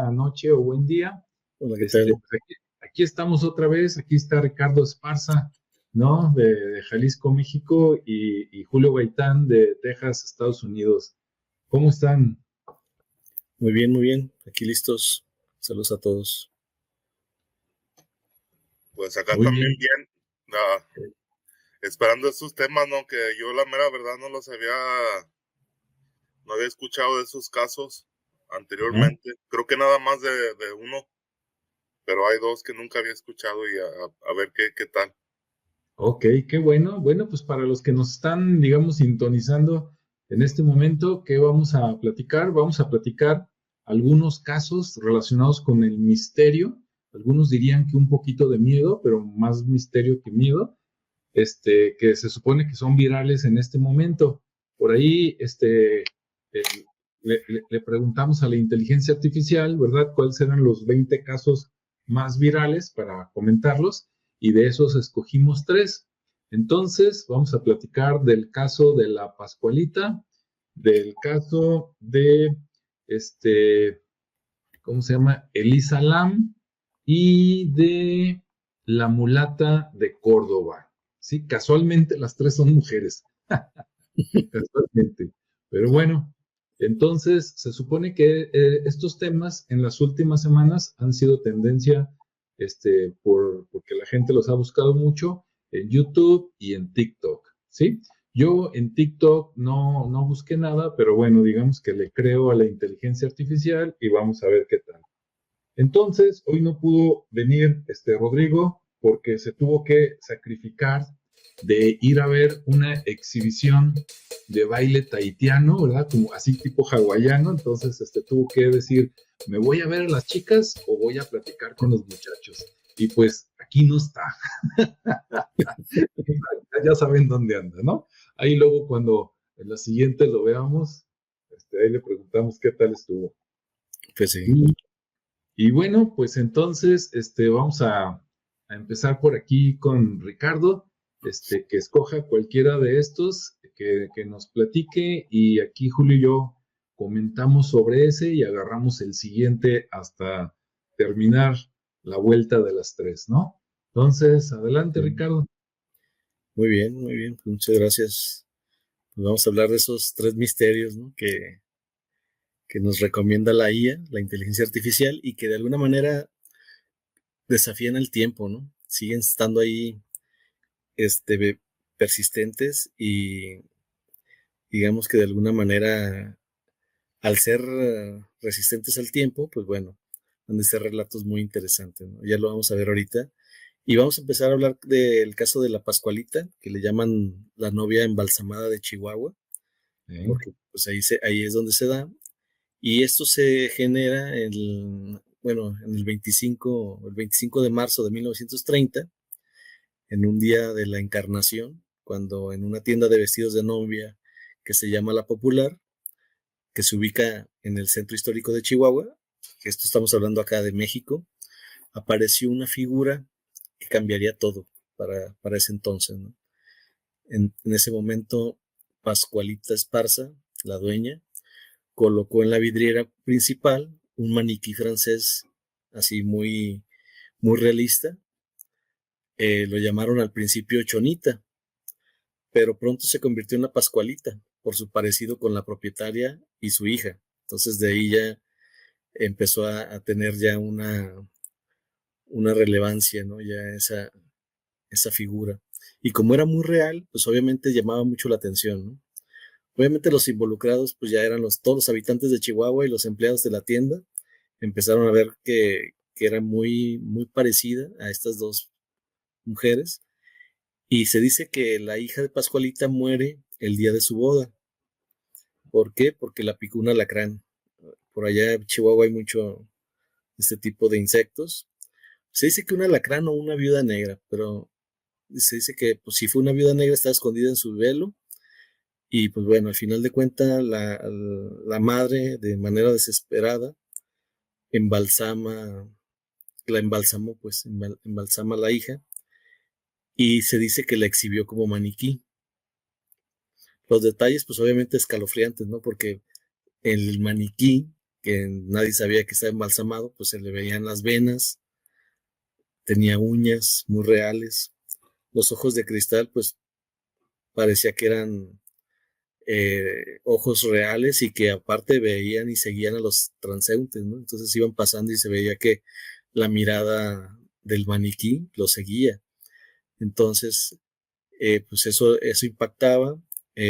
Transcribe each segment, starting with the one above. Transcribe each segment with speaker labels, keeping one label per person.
Speaker 1: buena noche o buen día.
Speaker 2: Hola, ¿qué tal?
Speaker 1: Pues aquí estamos otra vez, aquí está Ricardo Esparza, ¿no? De Jalisco, México, y Julio Gaitán de Texas, Estados Unidos. ¿Cómo están?
Speaker 2: Muy bien, muy bien. Aquí listos. Saludos a todos.
Speaker 3: Pues acá
Speaker 1: Muy
Speaker 3: también
Speaker 1: bien.
Speaker 3: bien, esperando estos temas, ¿no? Que yo la mera verdad no había escuchado de esos casos
Speaker 1: Ajá.
Speaker 3: anteriormente. Creo que nada más de uno, pero hay dos que nunca había escuchado y a ver qué tal.
Speaker 1: Ok, qué bueno. Bueno, pues para los que nos están, digamos, sintonizando en este momento, ¿qué vamos a platicar? Vamos a platicar algunos casos relacionados con el misterio. Algunos dirían que un poquito de miedo, pero más misterio que miedo, que se supone que son virales en este momento. Por ahí, le preguntamos a la inteligencia artificial, ¿verdad? ¿Cuáles eran los 20 casos más virales para comentarlos? Y de esos escogimos tres. Entonces, vamos a platicar del caso de la Pascualita, del caso de, este, ¿cómo se llama? Elisa Lam y de la mulata de Córdoba. Sí, casualmente las tres son mujeres, casualmente. Pero bueno, entonces se supone que estos temas en las últimas semanas han sido tendencia porque la gente los ha buscado mucho en YouTube y en TikTok, ¿sí? Yo en TikTok no busqué nada, pero bueno, digamos que le creo a la inteligencia artificial y vamos a ver qué tal. Entonces, hoy no pudo venir Rodrigo porque se tuvo que sacrificar de ir a ver una exhibición de baile tahitiano, ¿verdad? Como así tipo hawaiano. Entonces, tuvo que decir, ¿me voy a ver a las chicas o voy a platicar con los muchachos? Y pues aquí no está. Ya saben dónde anda, ¿no? Ahí luego cuando en la siguiente lo veamos, ahí le preguntamos qué tal estuvo.
Speaker 2: Pues sí.
Speaker 1: Y bueno, pues entonces vamos a empezar por aquí con Ricardo, que escoja cualquiera de estos, que nos platique y aquí Julio y yo comentamos sobre ese y agarramos el siguiente hasta terminar la vuelta de las tres, ¿no? Entonces, adelante,
Speaker 2: Sí.
Speaker 1: Ricardo.
Speaker 2: Muy bien, muy bien. Pues muchas gracias. Pues vamos a hablar de esos tres misterios, ¿no? Que nos recomienda la IA, la inteligencia artificial, y que de alguna manera desafían el tiempo, ¿no? Siguen estando ahí, persistentes y digamos que de alguna manera, al ser resistentes al tiempo, pues bueno, han de ser relatos muy interesantes, ¿no? Ya lo vamos a ver ahorita. Y vamos a empezar a hablar del caso de la Pascualita, que le llaman la novia embalsamada de Chihuahua,
Speaker 1: ¿Eh?
Speaker 2: porque pues ahí es donde se da. Y esto se genera bueno, en el 25 de marzo de 1930, en un día de la Encarnación, cuando en una tienda de vestidos de novia que se llama La Popular, que se ubica en el centro histórico de Chihuahua, esto estamos hablando acá de México, apareció una figura que cambiaría todo para ese entonces, ¿no? En ese momento, Pascualita Esparza, la dueña, colocó en la vidriera principal un maniquí francés, así muy, muy realista. Lo llamaron al principio Chonita, pero pronto se convirtió en la Pascualita por su parecido con la propietaria y su hija. Entonces de ahí ya empezó a tener ya una relevancia, ¿no? Ya esa figura. Y como era muy real, pues obviamente llamaba mucho la atención, ¿no? Obviamente los involucrados pues ya eran todos los habitantes de Chihuahua y los empleados de la tienda. Empezaron a ver que era muy, muy parecida a estas dos mujeres. Y se dice que la hija de Pascualita muere el día de su boda. ¿Por qué? Porque la picó un alacrán. Por allá en Chihuahua hay mucho este tipo de insectos. Se dice que un alacrán o una viuda negra, pero se dice que pues, si fue una viuda negra estaba escondida en su velo. Y pues bueno, al final de cuentas la madre de manera desesperada embalsama, la embalsamó, pues embalsama a la hija y se dice que la exhibió como maniquí. Los detalles pues obviamente escalofriantes, ¿no? Porque el maniquí que nadie sabía que estaba embalsamado, pues se le veían las venas, tenía uñas muy reales, los ojos de cristal, pues parecía que eran ojos reales y que aparte veían y seguían a los transeúntes, ¿no? Entonces iban pasando y se veía que la mirada del maniquí lo seguía. Entonces, pues eso impactaba.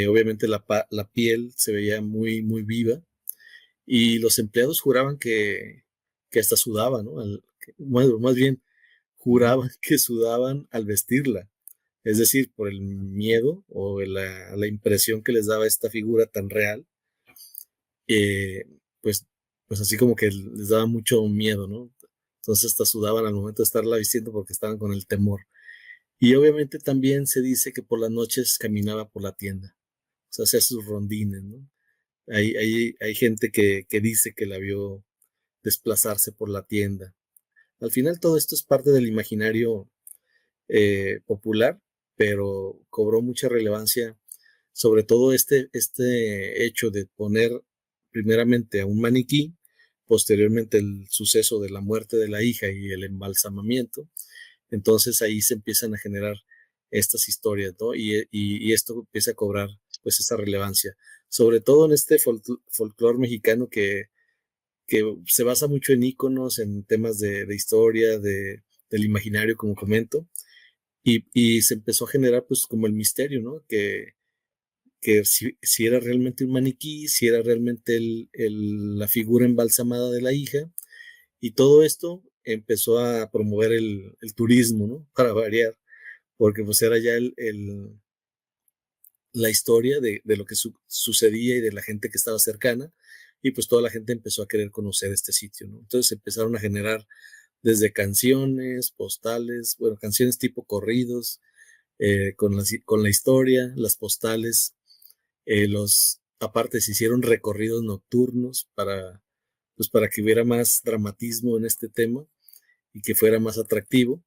Speaker 2: Obviamente la piel se veía muy, muy viva y los empleados juraban que hasta sudaban, ¿no? Bueno, más bien, juraban que sudaban al vestirla. Es decir, por el miedo o la impresión que les daba esta figura tan real, eh, pues, pues así como que les daba mucho miedo, ¿no? Entonces hasta sudaban al momento de estarla vistiendo porque estaban con el temor. Y obviamente también se dice que por las noches caminaba por la tienda, o sea, hacía sus rondines, ¿no? Hay gente que dice que la vio desplazarse por la tienda. Al final todo esto es parte del imaginario popular, pero cobró mucha relevancia, sobre todo este hecho de poner primeramente a un maniquí, posteriormente el suceso de la muerte de la hija y el embalsamamiento. Entonces ahí se empiezan a generar estas historias, ¿no? Y esto empieza a cobrar pues esa relevancia, sobre todo en este folclore mexicano que se basa mucho en íconos, en temas de historia, del imaginario, como comento, y se empezó a generar pues como el misterio, ¿no? Que si era realmente un maniquí, si era realmente la figura embalsamada de la hija, y todo esto empezó a promover el turismo, ¿no? Para variar, porque pues era ya la historia de lo que sucedía y de la gente que estaba cercana, y pues toda la gente empezó a querer conocer este sitio, ¿no? Entonces empezaron a generar desde canciones, postales, bueno, canciones tipo corridos, con la historia, las postales, aparte se hicieron recorridos nocturnos pues para que hubiera más dramatismo en este tema y que fuera más atractivo.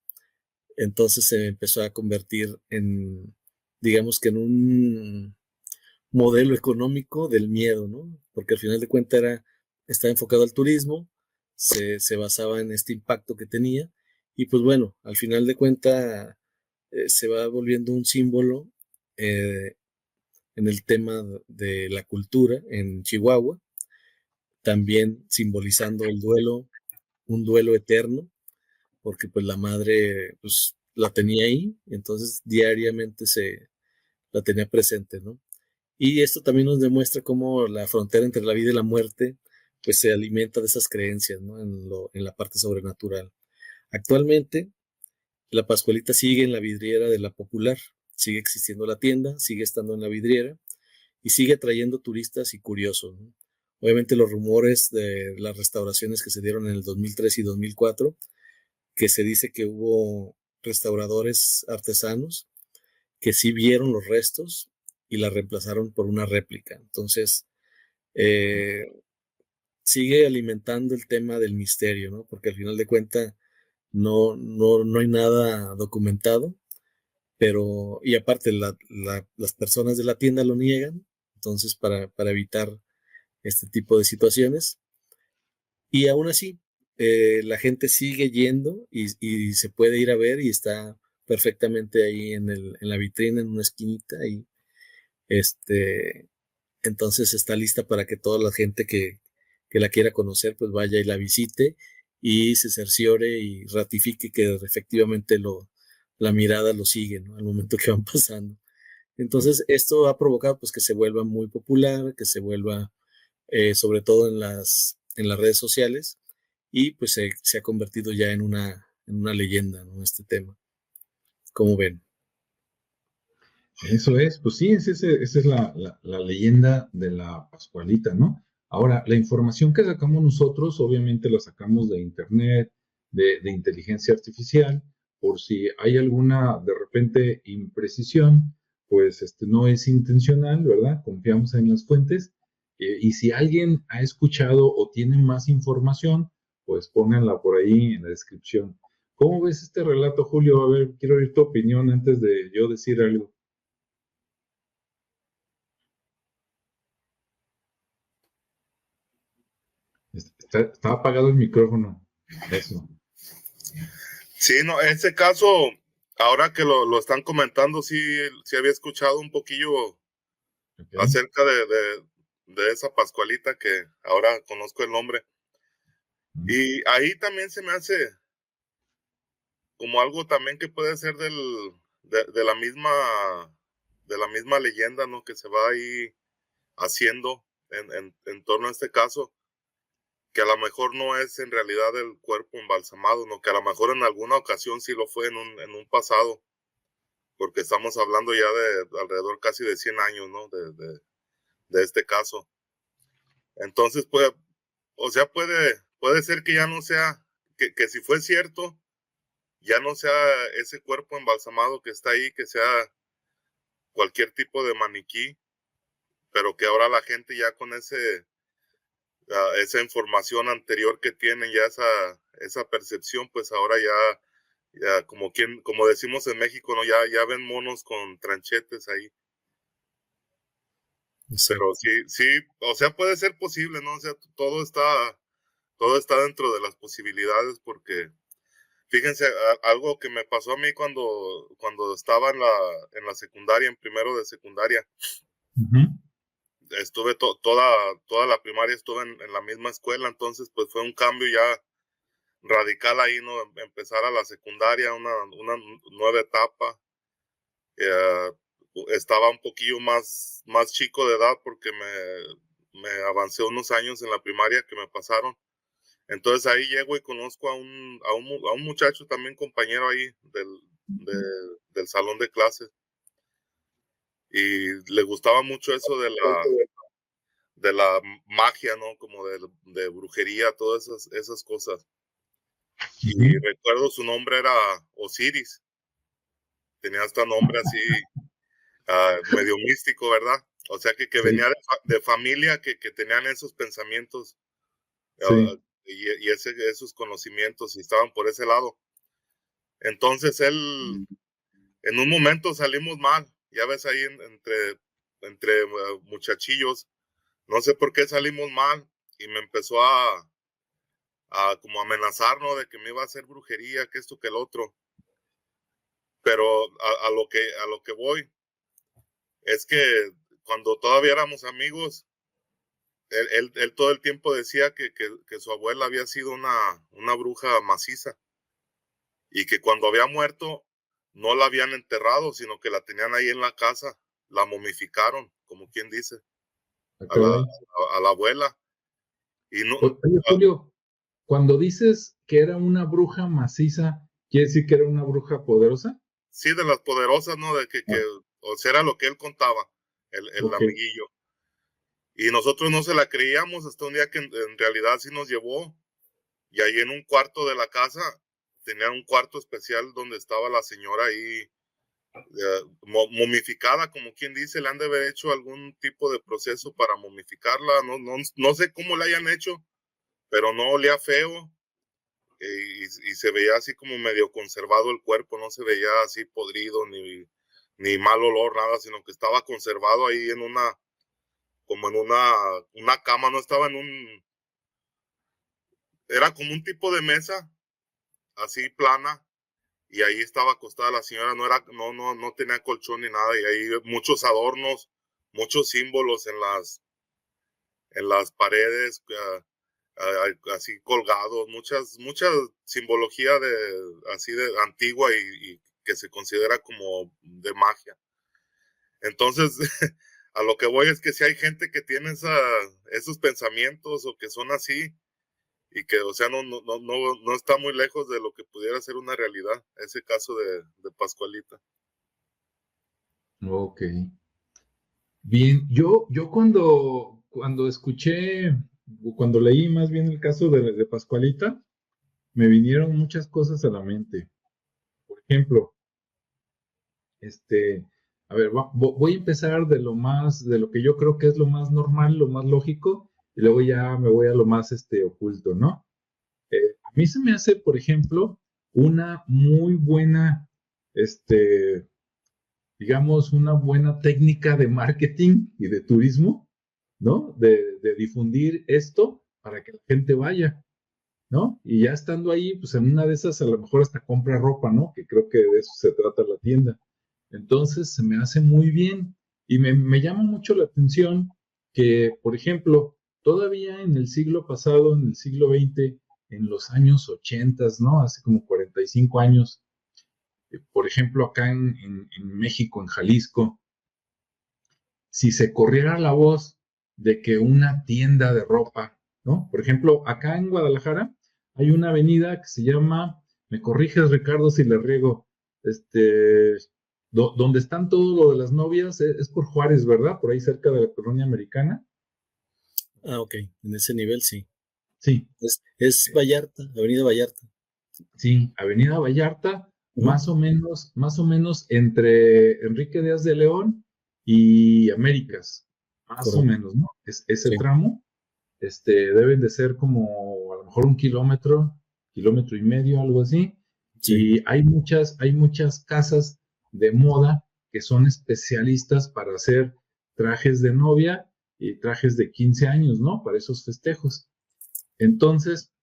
Speaker 2: Entonces se empezó a convertir digamos que en un modelo económico del miedo, ¿no? Porque al final de cuentas estaba enfocado al turismo, se basaba en este impacto que tenía, y pues bueno, al final de cuentas se va volviendo un símbolo eh, en el tema de la cultura en Chihuahua, también simbolizando el duelo, un duelo eterno, porque pues la madre pues la tenía ahí, entonces diariamente la tenía presente, ¿no? Y esto también nos demuestra cómo la frontera entre la vida y la muerte pues se alimenta de esas creencias, ¿no? En la parte sobrenatural. Actualmente la Pascualita sigue en la vidriera de la Popular, sigue existiendo la tienda, sigue estando en la vidriera y sigue atrayendo turistas y curiosos, ¿no? Obviamente los rumores de las restauraciones que se dieron en el 2003 y 2004, que se dice que hubo restauradores artesanos que sí vieron los restos y la reemplazaron por una réplica. Entonces, eh, sigue alimentando el tema del misterio, ¿no? Porque al final de cuentas no hay nada documentado, pero, y aparte las personas de la tienda lo niegan, entonces para evitar este tipo de situaciones, y aún así la gente sigue yendo y se puede ir a ver y está perfectamente ahí en la vitrina, en una esquinita, y este, entonces está lista para que toda la gente que la quiera conocer pues vaya y la visite y se cerciore y ratifique que efectivamente la mirada lo sigue, ¿no? Al momento que van pasando. Entonces esto ha provocado pues que se vuelva muy popular, que se vuelva sobre todo en las redes sociales, y pues se ha convertido ya en una leyenda, ¿no? Este tema. ¿Cómo ven?
Speaker 1: Eso es, pues sí, esa es la leyenda de la Pascualita, ¿no? Ahora, la información que sacamos nosotros, obviamente la sacamos de internet, de inteligencia artificial, por si hay alguna de repente imprecisión, pues no es intencional, ¿verdad? Confiamos en las fuentes. Y si alguien ha escuchado o tiene más información, pues pónganla por ahí en la descripción. ¿Cómo ves este relato, Julio? A ver, quiero oír tu opinión antes de yo decir algo. Está apagado el micrófono. Eso.
Speaker 3: Sí, no, en ese caso, ahora que lo están comentando, sí había escuchado un poquillo acerca de esa Pascualita, que ahora conozco el nombre. Y ahí también se me hace como algo también que puede ser de la misma leyenda, ¿no? Que se va ahí haciendo en torno a este caso, que a lo mejor no es en realidad el cuerpo embalsamado, ¿no? Que a lo mejor en alguna ocasión sí lo fue en un pasado, porque estamos hablando ya de alrededor casi de 100 años, ¿no? De este caso. Entonces, pues, o sea, puede ser que ya no sea, que si fue cierto, ya no sea ese cuerpo embalsamado que está ahí, que sea cualquier tipo de maniquí, pero que ahora la gente ya con esa información anterior que tienen, ya esa percepción, pues ahora ya como decimos en México, ¿no? Ya ven monos con tranchetes ahí. Sí. Pero sí, o sea, puede ser posible, ¿no? O sea, todo está dentro de las posibilidades, porque fíjense, algo que me pasó a mí cuando estaba en la secundaria, en primero de secundaria. Estuve toda la primaria, estuve en la misma escuela, entonces pues fue un cambio ya radical ahí, ¿no? Empezar a la secundaria, una nueva etapa. Estaba un poquillo más chico de edad, porque me avancé unos años en la primaria que me pasaron. Entonces ahí llego y conozco a un muchacho también, compañero ahí del salón de clases, y le gustaba mucho eso de la magia, ¿no? Como de brujería, todas esas cosas. Y recuerdo su nombre era Osiris. Tenía hasta nombre así medio místico, ¿verdad? O sea, que venía de familia que tenían esos pensamientos y esos conocimientos, y estaban por ese lado. Entonces él, en un momento salimos mal, ya ves ahí entre muchachillos, no sé por qué salimos mal, y me empezó a como amenazar, ¿no? De que me iba a hacer brujería, que esto, que el otro. Pero a lo que voy es que cuando todavía éramos amigos, él todo el tiempo decía que su abuela había sido una bruja maciza, y que cuando había muerto no la habían enterrado, sino que la tenían ahí en la casa, la momificaron, como quien dice, a la abuela. Y no,
Speaker 1: Oye, Julio, cuando dices que era una bruja maciza, ¿quiere decir que era una bruja poderosa?
Speaker 3: Sí, de las poderosas, ¿no? De que o sea, era lo que él contaba, el amiguillo. Y nosotros no se la creíamos hasta un día que en realidad sí nos llevó. Y ahí en un cuarto de la casa, tenía un cuarto especial donde estaba la señora ahí momificada, como quien dice. Le han de haber hecho algún tipo de proceso para momificarla. No sé cómo la hayan hecho, pero no olía feo. Y se veía así como medio conservado el cuerpo, no se veía así podrido ni mal olor, nada, sino que estaba conservado ahí como en una cama, no estaba era como un tipo de mesa, así plana, y ahí estaba acostada la señora. No tenía colchón ni nada, y ahí muchos adornos, muchos símbolos en las paredes, así colgados, mucha simbología así de antigua, y que se considera como de magia. Entonces, a lo que voy es que si hay gente que tiene esos pensamientos, o que son así, y que, o sea, no está muy lejos de lo que pudiera ser una realidad, ese caso de Pascualita.
Speaker 1: Ok. Bien, yo cuando escuché, cuando leí más bien el caso de Pascualita, me vinieron muchas cosas a la mente. Por ejemplo, a ver, voy a empezar de lo que yo creo que es lo más normal, lo más lógico, y luego ya me voy a lo más oculto, ¿no? A mí se me hace, por ejemplo, una muy buena, digamos, una buena técnica de marketing y de turismo, ¿no? De difundir esto para que la gente vaya, ¿no? Y ya estando ahí, pues en una de esas a lo mejor hasta compra ropa, ¿no? Que creo que de eso se trata la tienda. Entonces se me hace muy bien y me llama mucho la atención que, por ejemplo, todavía en el siglo pasado, en el siglo XX, en los años 80, ¿no? Hace como 45 años, por ejemplo, acá en México, en Jalisco, si se corriera la voz de que una tienda de ropa, ¿no? Por ejemplo, acá en Guadalajara hay una avenida que se llama, me corriges Ricardo si le riego, donde están todo lo de las novias, es por Juárez, ¿verdad? Por ahí cerca de la colonia americana.
Speaker 2: Ah, ok, en ese nivel sí.
Speaker 1: Sí,
Speaker 2: Es Vallarta, Avenida Vallarta.
Speaker 1: sí, Avenida Vallarta,
Speaker 2: Ujú.
Speaker 1: más o menos entre Enrique Díaz de León y Américas, más o
Speaker 2: Correcto,
Speaker 1: menos, ¿no? Ese
Speaker 2: sí,
Speaker 1: tramo. Deben de ser como a lo mejor un kilómetro y medio, algo así.
Speaker 2: sí,
Speaker 1: Y hay muchas casas de moda que son especialistas para hacer trajes de novia y trajes de 15 años, ¿no? Para esos festejos. Entonces,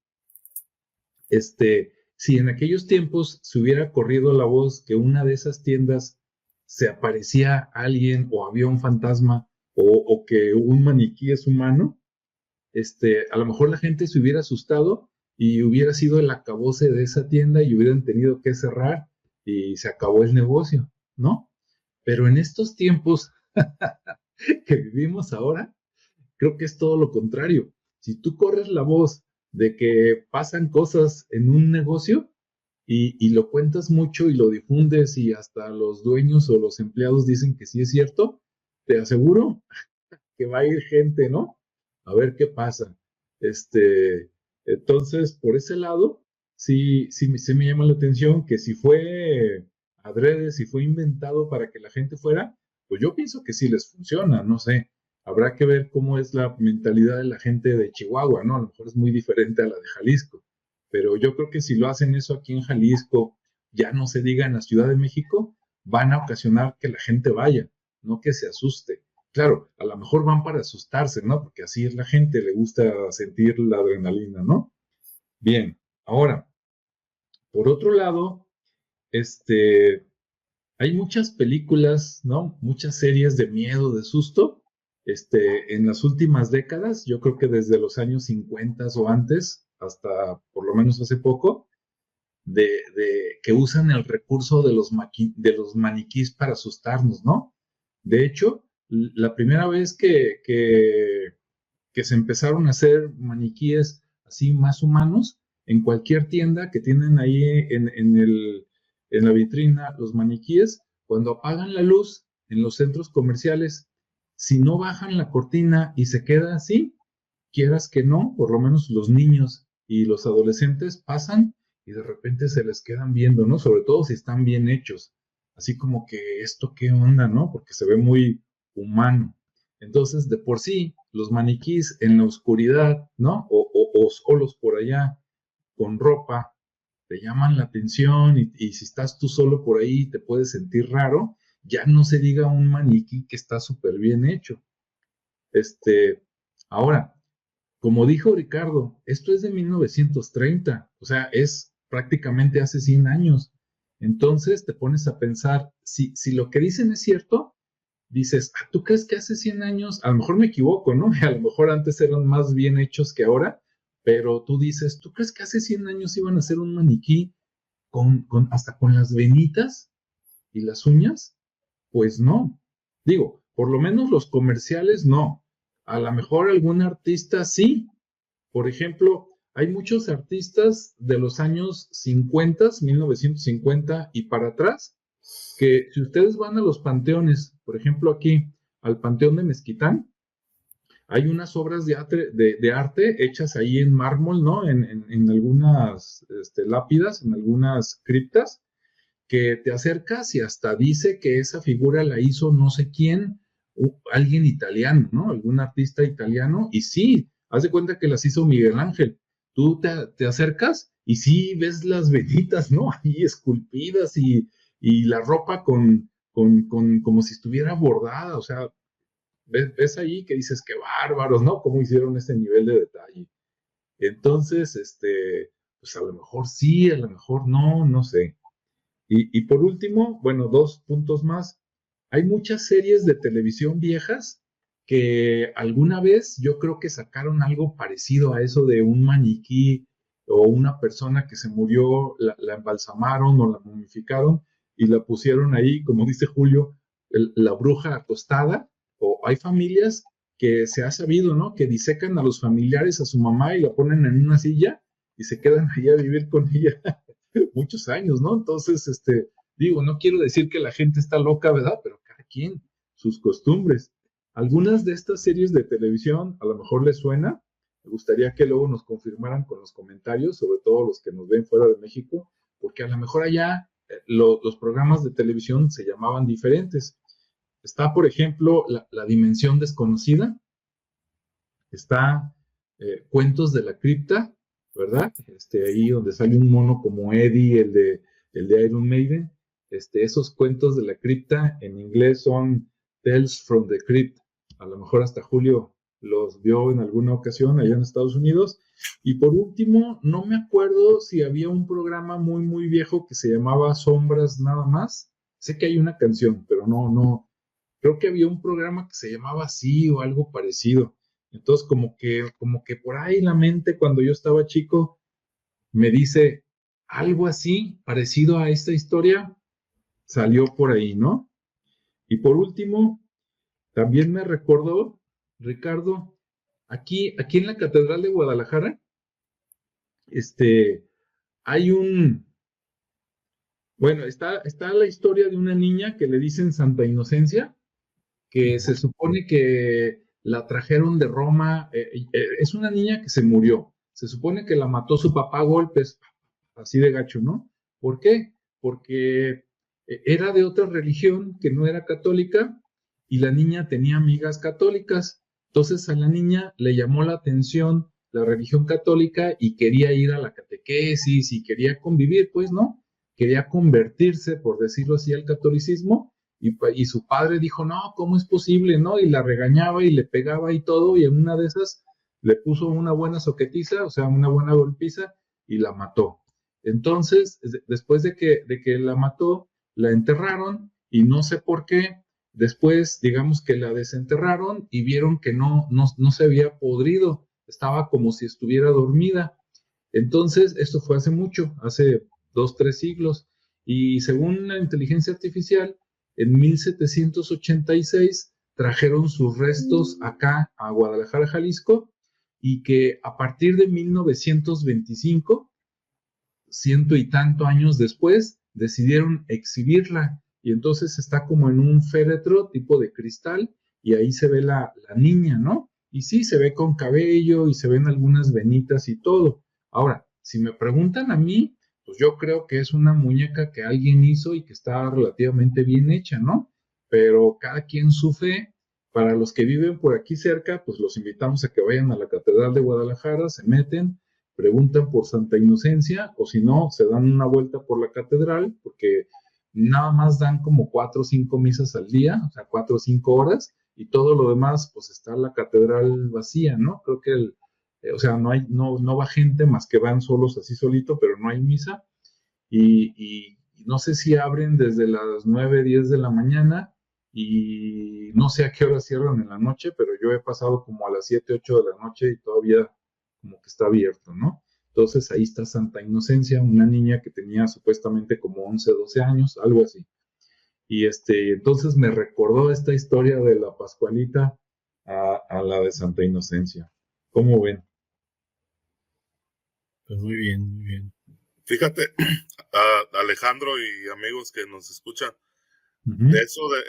Speaker 1: si en aquellos tiempos se hubiera corrido la voz que una de esas tiendas se aparecía alguien o había un fantasma o que un maniquí es humano, a lo mejor la gente se hubiera asustado y hubiera sido el acabose de esa tienda y hubieran tenido que cerrar y se acabó el negocio, ¿no? Pero en estos tiempos que vivimos ahora, creo que es todo lo contrario. Si tú corres la voz de que pasan cosas en un negocio y lo cuentas mucho y lo difundes y hasta los dueños o los empleados dicen que sí es cierto, te aseguro que va a ir gente, ¿no? A ver qué pasa. Entonces, por ese lado, sí me llama la atención que si fue adrede, si fue inventado para que la gente fuera, pues yo pienso que sí les funciona, no sé. Habrá que ver cómo es la mentalidad de la gente de Chihuahua, ¿no? A lo mejor es muy diferente a la de Jalisco, pero yo creo que si lo hacen eso aquí en Jalisco, ya no se diga en la Ciudad de México, van a ocasionar que la gente vaya, no que se asuste. Claro, a lo mejor van para asustarse, ¿no? Porque así es la gente, le gusta sentir la adrenalina, ¿no? Bien, ahora, por otro lado, hay muchas películas, ¿no? Muchas series de miedo, de susto, en las últimas décadas, yo creo que desde los años 50 o antes, hasta por lo menos hace poco, de que usan el recurso de los maniquís para asustarnos, ¿no? De hecho, la primera vez que se empezaron a hacer maniquíes así más humanos, en cualquier tienda que tienen ahí en la vitrina los maniquíes, cuando apagan la luz en los centros comerciales, si no bajan la cortina y se queda así, quieras que no, por lo menos los niños y los adolescentes pasan y de repente se les quedan viendo, ¿no? Sobre todo si están bien hechos, así como que esto qué onda, ¿no? Porque se ve muy humano. Entonces, de por sí, los maniquís en la oscuridad, ¿no? O solos por allá, con ropa, te llaman la atención y si estás tú solo por ahí te puedes sentir raro, ya no se diga un maniquí que está súper bien hecho. Ahora, como dijo Ricardo, esto es de 1930, o sea, es prácticamente hace 100 años. Entonces te pones a pensar, si lo que dicen es cierto, dices, ¿tú crees que hace 100 años, a lo mejor me equivoco, ¿no? A lo mejor antes eran más bien hechos que ahora, pero tú dices, ¿tú crees que hace 100 años iban a hacer un maniquí hasta con las venitas y las uñas? Pues no. Digo, por lo menos los comerciales no. A lo mejor algún artista sí. Por ejemplo, hay muchos artistas de los años 50, 1950 y para atrás, que si ustedes van a los panteones, por ejemplo aquí al Panteón de Mezquitán, hay unas obras de arte hechas ahí en mármol, ¿no? En algunas lápidas, en algunas criptas, que te acercas y hasta dice que esa figura la hizo no sé quién, alguien italiano, ¿no? Algún artista italiano, y sí, haz de cuenta que las hizo Miguel Ángel. Tú te acercas y sí ves las venitas, ¿no? Ahí esculpidas y la ropa como si estuviera bordada, o sea, ves ahí que dices, qué bárbaros, ¿no? ¿Cómo hicieron ese nivel de detalle? Entonces, pues a lo mejor sí, a lo mejor no, no sé. Y por último, bueno, 2 puntos más. Hay muchas series de televisión viejas que alguna vez yo creo que sacaron algo parecido a eso de un maniquí o una persona que se murió, la embalsamaron o la momificaron y la pusieron ahí, como dice Julio, la bruja acostada. O hay familias que se ha sabido, ¿no? Que disecan a los familiares, a su mamá y la ponen en una silla y se quedan ahí a vivir con ella muchos años, ¿no? Entonces, digo, no quiero decir que la gente está loca, ¿verdad? Pero cada quien, sus costumbres. Algunas de estas series de televisión a lo mejor les suena. Me gustaría que luego nos confirmaran con los comentarios, sobre todo los que nos ven fuera de México, porque a lo mejor allá los programas de televisión se llamaban diferentes. Está, por ejemplo, la Dimensión Desconocida, está Cuentos de la Cripta, ¿verdad? Ahí donde sale un mono como Eddie, el de Iron Maiden. Esos Cuentos de la Cripta en inglés son Tales from the Crypt. A lo mejor hasta Julio los vio en alguna ocasión allá en Estados Unidos. Y por último, no me acuerdo si había un programa muy, muy viejo que se llamaba Sombras Nada Más. Sé que hay una canción, pero no. Creo que había un programa que se llamaba así o algo parecido. Entonces, como que por ahí la mente, cuando yo estaba chico, me dice algo así, parecido a esta historia, salió por ahí, ¿no? Y por último, también me recordó, Ricardo, aquí en la Catedral de Guadalajara, hay bueno, está la historia de una niña que le dicen Santa Inocencia, que se supone que la trajeron de Roma. Es una niña que se murió. Se supone que la mató su papá a golpes, así de gacho, ¿no? ¿Por qué? Porque era de otra religión que no era católica y la niña tenía amigas católicas. Entonces a la niña le llamó la atención la religión católica y quería ir a la catequesis y quería convivir, pues, ¿no? Quería convertirse, por decirlo así, al catolicismo y su padre dijo, no, ¿cómo es posible? ¿No? Y la regañaba y le pegaba y todo, y en una de esas le puso una buena soquetiza, o sea, una buena golpiza, y la mató. Entonces, después de que la mató, la enterraron, y no sé por qué, después, digamos que la desenterraron y vieron que no se había podrido, estaba como si estuviera dormida. Entonces, esto fue hace mucho, hace 2, 3 siglos, y según la inteligencia artificial, en 1786 trajeron sus restos acá a Guadalajara, Jalisco, y que a partir de 1925, ciento y tanto años después, decidieron exhibirla. Y entonces está como en un féretro tipo de cristal y ahí se ve la niña, ¿no? Y sí, se ve con cabello y se ven algunas venitas y todo. Ahora, si me preguntan a mí, pues yo creo que es una muñeca que alguien hizo y que está relativamente bien hecha, ¿no? Pero cada quien su fe. Para los que viven por aquí cerca, pues los invitamos a que vayan a la Catedral de Guadalajara, se meten, preguntan por Santa Inocencia, o si no, se dan una vuelta por la catedral, porque nada más dan como 4 o 5 misas al día, o sea, 4 o 5 horas, y todo lo demás, pues está la catedral vacía, ¿no? Creo que o sea, no va gente más que van solos así solito, pero no hay misa, y no sé si abren desde las 9, 10 de la mañana, y no sé a qué hora cierran en la noche, pero yo he pasado como a las 7, 8 de la noche y todavía como que está abierto, ¿no? Entonces ahí está Santa Inocencia, una niña que tenía supuestamente como 11, 12 años, algo así. Y entonces me recordó esta historia de la Pascualita a la de Santa Inocencia. ¿Cómo ven?
Speaker 2: Pues muy bien, muy bien.
Speaker 3: Fíjate, Alejandro y amigos que nos escuchan,
Speaker 1: Uh-huh.
Speaker 3: de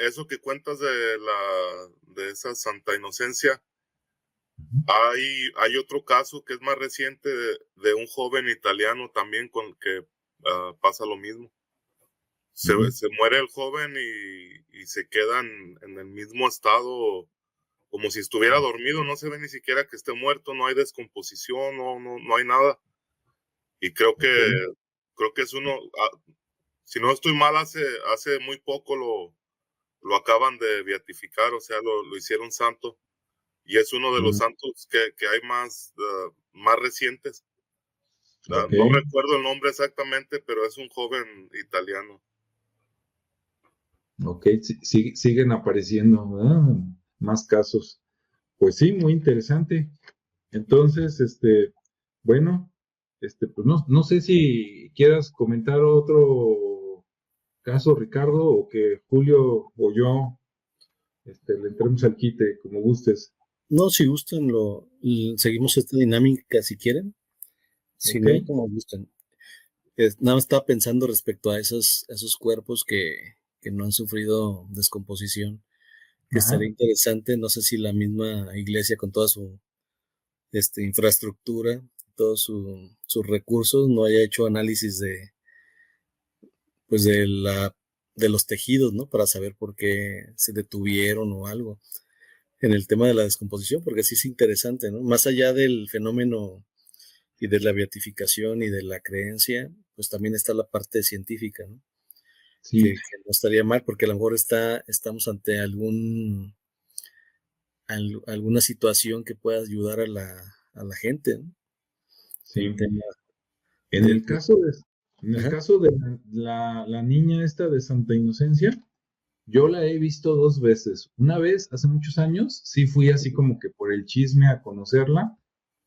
Speaker 3: eso que cuentas de esa Santa Inocencia, hay otro caso que es más reciente de un joven italiano también con que pasa lo mismo. Se muere el joven y se quedan en el mismo estado como si estuviera dormido, no se ve ni siquiera que esté muerto, no hay descomposición, no hay nada. Y creo que es uno, si no estoy mal, hace muy poco lo acaban de beatificar, o sea, lo hicieron santo. y es uno de los santos que hay más recientes.
Speaker 1: Okay.
Speaker 3: No recuerdo el nombre exactamente, pero es un joven italiano.
Speaker 1: Ok, siguen apareciendo, ¿verdad? Más casos. Pues sí, muy interesante. Entonces, bueno, pues no sé si quieras comentar otro caso, Ricardo, o que Julio o yo le entremos al quite, como gustes.
Speaker 2: No, si gustan, seguimos esta dinámica si quieren. Si
Speaker 1: Ok.
Speaker 2: no, como gustan. Nada más estaba pensando respecto a esos cuerpos que no han sufrido descomposición, que
Speaker 1: Ajá.
Speaker 2: estaría interesante, no sé si la misma iglesia con toda su infraestructura, todos sus recursos, no haya hecho análisis pues de los tejidos, ¿no? Para saber por qué se detuvieron o algo en el tema de la descomposición, porque sí es interesante, ¿no? Más allá del fenómeno y de la beatificación y de la creencia, pues también está la parte científica, ¿no?
Speaker 1: Sí,
Speaker 2: Que no estaría mal, porque a lo mejor estamos ante alguna situación que pueda ayudar a la gente, ¿no?
Speaker 1: sí.
Speaker 2: El tema
Speaker 1: En
Speaker 2: de,
Speaker 1: el caso de, en el
Speaker 2: ajá,
Speaker 1: caso de la niña esta de Santa Inocencia, yo la he visto dos veces. Una vez, hace muchos años, sí fui así como que por el chisme a conocerla.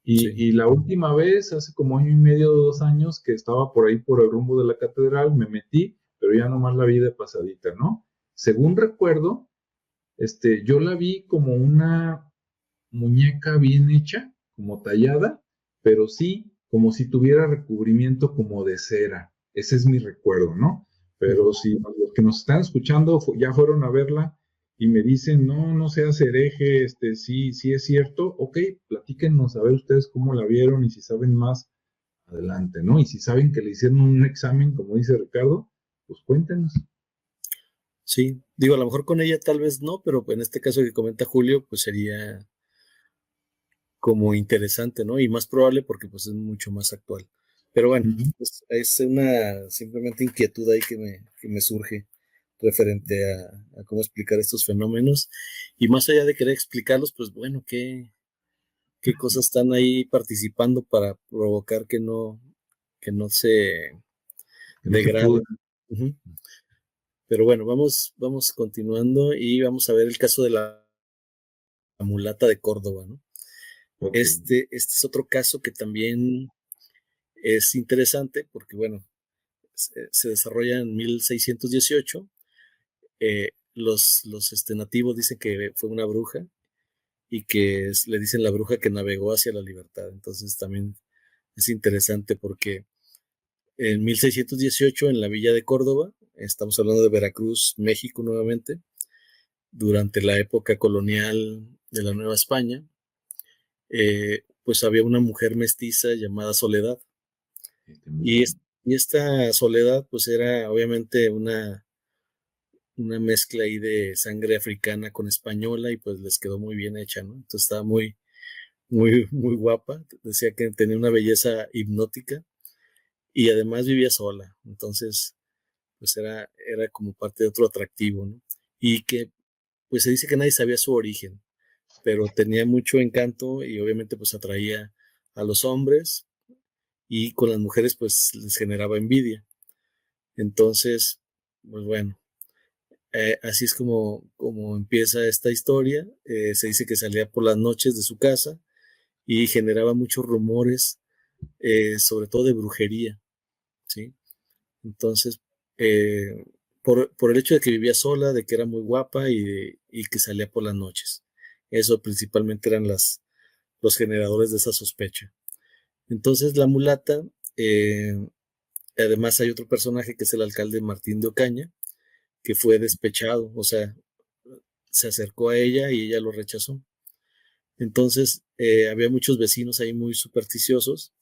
Speaker 2: sí,
Speaker 1: Y la última vez, hace como año y medio, 2 años, que estaba por ahí por el rumbo de la catedral, me metí, pero ya nomás la vi de pasadita, ¿no? Según recuerdo, yo la vi como una muñeca bien hecha, como tallada, pero sí como si tuviera recubrimiento como de cera. Ese es mi recuerdo, ¿no? Pero
Speaker 2: ujú.
Speaker 1: si los que nos están escuchando ya fueron a verla y me dicen, no, no seas hereje, sí, sí es cierto, ok, platíquenos a ver ustedes cómo la vieron y si saben más, adelante, ¿no? Y si saben que le hicieron un examen, como dice Ricardo, pues cuéntenos.
Speaker 2: Sí, digo, a lo mejor con ella tal vez no, pero en este caso que comenta Julio, pues sería como interesante, ¿no? Y más probable porque pues es mucho más actual. Pero bueno,
Speaker 1: Ujú.
Speaker 2: pues, es una simplemente inquietud ahí que me surge referente a cómo explicar estos fenómenos. Y más allá de querer explicarlos, pues bueno, qué cosas están ahí participando para provocar que no se
Speaker 1: Que no se pudo.
Speaker 2: degraden. Ujú. Pero bueno, vamos continuando y vamos a ver el caso de la mulata de Córdoba, ¿no?
Speaker 1: Ok.
Speaker 2: Este es otro caso que también es interesante porque, bueno, se desarrolla en 1618. Los nativos dicen que fue una bruja y que le dicen la bruja que navegó hacia la libertad. Entonces también es interesante porque en 1618 en la villa de Córdoba, estamos hablando de Veracruz, México nuevamente, durante la época colonial de la Nueva España, pues había una mujer mestiza llamada Soledad. Y, y esta Soledad pues era obviamente una mezcla ahí de sangre africana con española y pues les quedó muy bien hecha, ¿no? Entonces estaba muy guapa. Decía que tenía una belleza hipnótica y además vivía sola. Entonces, pues era como parte de otro atractivo, ¿no? Y que pues se dice que nadie sabía su origen, pero tenía mucho encanto y obviamente pues atraía a los hombres y con las mujeres pues les generaba envidia. Entonces, pues bueno, así es como empieza esta historia. Se dice que salía por las noches de su casa y generaba muchos rumores, sobre todo de brujería, ¿sí? Entonces, eh, por el hecho de que vivía sola, de que era muy guapa y que salía por las noches. Eso principalmente eran los generadores de esa sospecha. Entonces, la mulata, además hay otro personaje que es el alcalde Martín de Ocaña, que fue despechado, o sea, se acercó a ella y ella lo rechazó. Entonces, había muchos vecinos ahí muy supersticiosos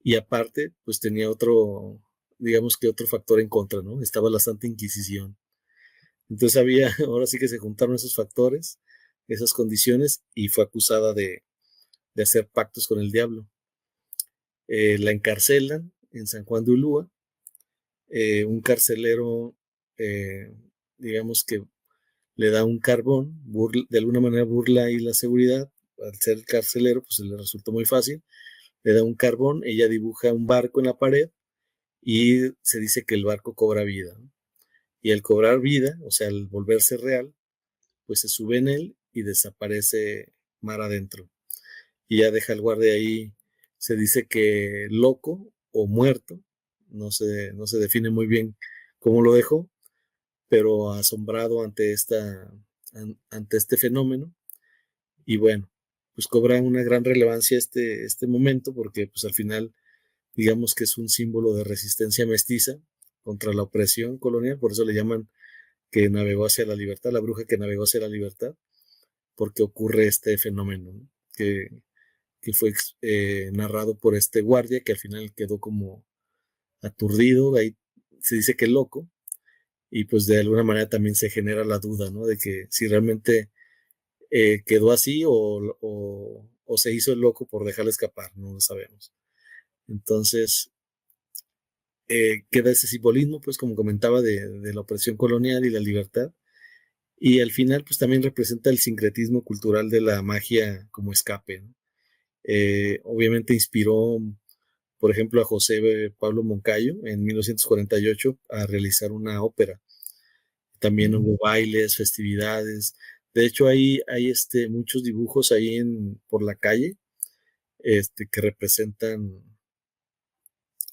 Speaker 2: y aparte, pues tenía otro, digamos que otro factor en contra, ¿no? Estaba la Santa Inquisición. Entonces ahora sí que se juntaron esos factores, esas condiciones y fue acusada de hacer pactos con el diablo. La encarcelan en San Juan de Ulúa, un carcelero, eh, digamos que le da un carbón, de alguna manera burla ahí la seguridad al ser el carcelero, pues le resultó muy fácil, le da un carbón, ella dibuja un barco en la pared y se dice que el barco cobra vida, ¿no? Y al cobrar vida, o sea, al volverse real, pues se sube en él y desaparece mar adentro. Y ya deja el guardia ahí, se dice que loco o muerto, no se define muy bien cómo lo dejó, pero asombrado ante este fenómeno. Y bueno, pues cobra una gran relevancia este momento porque pues al final digamos que es un símbolo de resistencia mestiza contra la opresión colonial, por eso le llaman que navegó hacia la libertad, la bruja que navegó hacia la libertad, porque ocurre este fenómeno, ¿no? que fue narrado por este guardia que al final quedó como aturdido, ahí se dice que loco, y pues de alguna manera también se genera la duda, ¿no? De que si realmente quedó así o se hizo el loco por dejarle escapar, no lo sabemos. Entonces, queda ese simbolismo, pues como comentaba, de la opresión colonial y la libertad. Y al final, pues también representa el sincretismo cultural de la magia como escape, ¿no? Obviamente inspiró, por ejemplo, a José Pablo Moncayo en 1948 a realizar una ópera. También hubo bailes, festividades. De hecho, hay muchos dibujos ahí por la calle que representan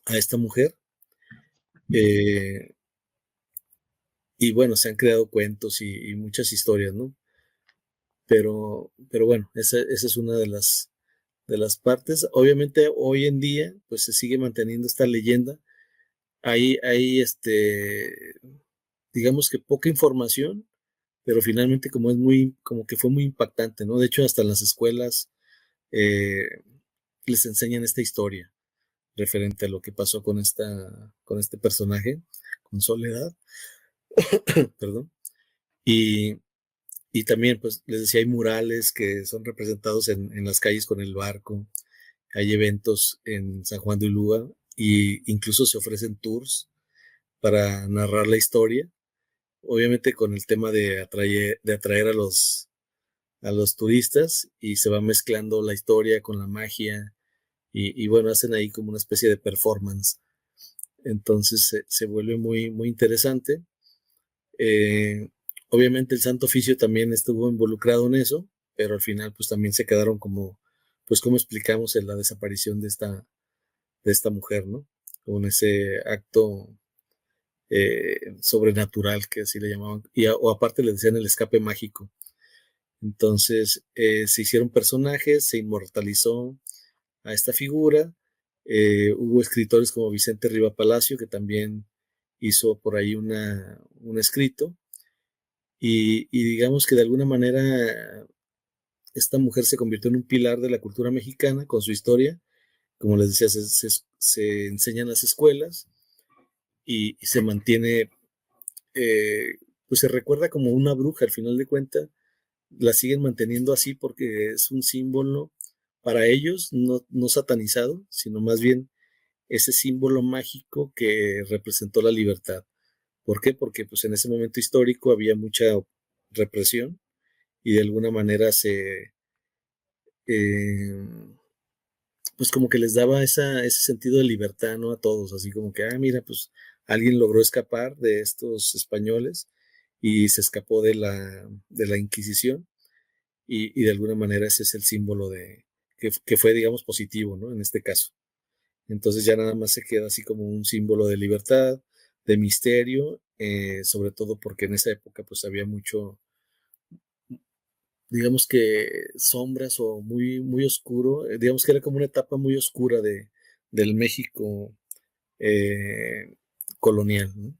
Speaker 2: a esta mujer. Y bueno, se han creado cuentos y muchas historias, ¿no? Pero bueno, esa es una de las partes. Obviamente, hoy en día, pues se sigue manteniendo esta leyenda. Hay digamos que poca información, pero finalmente como que fue muy impactante, ¿no? De hecho, hasta en las escuelas eh, les enseñan esta historia referente a lo que pasó con este personaje, con Soledad, perdón. Y, y también, pues, les decía, hay murales que son representados en las calles con el barco, hay eventos en San Juan de Ulúa y incluso se ofrecen tours para narrar la historia, obviamente con el tema de atraer a los turistas y se va mezclando la historia con la magia y bueno, hacen ahí como una especie de performance. Entonces se vuelve muy, muy interesante. Eh, Obviamente el Santo Oficio también estuvo involucrado en eso, pero al final pues también se quedaron pues como explicamos en la desaparición de esta mujer, ¿no? Con ese acto sobrenatural que así le llamaban, o aparte le decían el escape mágico. Entonces se hicieron personajes, se inmortalizó a esta figura. Hubo escritores como Vicente Riva Palacio, que también hizo por ahí un escrito. Y digamos que de alguna manera esta mujer se convirtió en un pilar de la cultura mexicana con su historia. Como les decía, se enseña en las escuelas y se mantiene, pues se recuerda como una bruja al final de cuentas. La siguen manteniendo así porque es un símbolo para ellos, no satanizado, sino más bien ese símbolo mágico que representó la libertad. ¿Por qué? Porque pues en ese momento histórico había mucha represión y de alguna manera pues como que les daba ese sentido de libertad, ¿no? A todos, así como que, mira, pues alguien logró escapar de estos españoles y se escapó de la Inquisición y de alguna manera ese es el símbolo que fue, digamos, positivo, ¿no? En este caso. Entonces ya nada más se queda así como un símbolo de libertad, de misterio, sobre todo porque en esa época pues había mucho, digamos que sombras o muy, muy oscuro, digamos que era como una etapa muy oscura del México colonial, ¿no?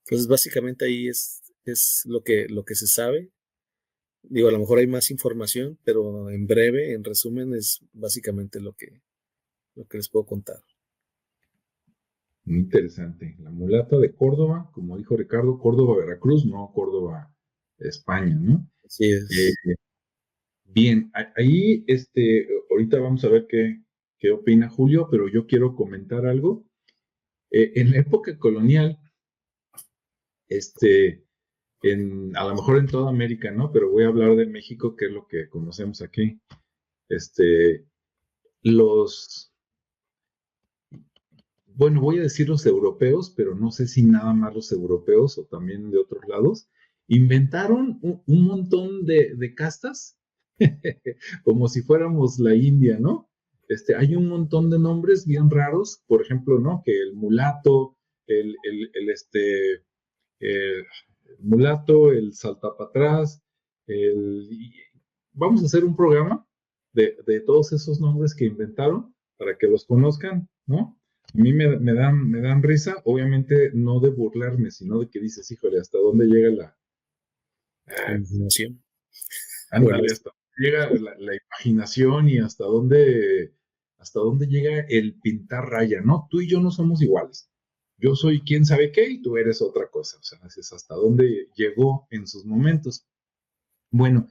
Speaker 2: Entonces básicamente ahí es lo que se sabe. Digo, a lo mejor hay más información, pero en breve, en resumen, es básicamente lo que les puedo contar.
Speaker 1: Muy interesante. La mulata de Córdoba, como dijo Ricardo, Córdoba, Veracruz, no Córdoba, España, ¿no?
Speaker 2: Así es.
Speaker 1: Bien, ahí, ahorita vamos a ver qué opina Julio, pero yo quiero comentar algo. En la época colonial, a lo mejor en toda América, ¿no? Pero voy a hablar de México, que es lo que conocemos aquí. Bueno, voy a decir los europeos, pero no sé si nada más los europeos o también de otros lados, inventaron un montón de castas, como si fuéramos la India, ¿no? Hay un montón de nombres bien raros, por ejemplo, ¿no? Que el mulato, el mulato, el saltapatrás, vamos a hacer un programa de todos esos nombres que inventaron para que los conozcan, ¿no? A mí me dan risa, obviamente no de burlarme, sino de que dices, híjole, ¿hasta dónde llega
Speaker 2: La imaginación.
Speaker 1: ándale, hasta dónde llega la imaginación y hasta dónde llega el pintar raya, ¿no? Tú y yo no somos iguales. Yo soy quién sabe qué y tú eres otra cosa. O sea, es hasta dónde llegó en sus momentos. Bueno,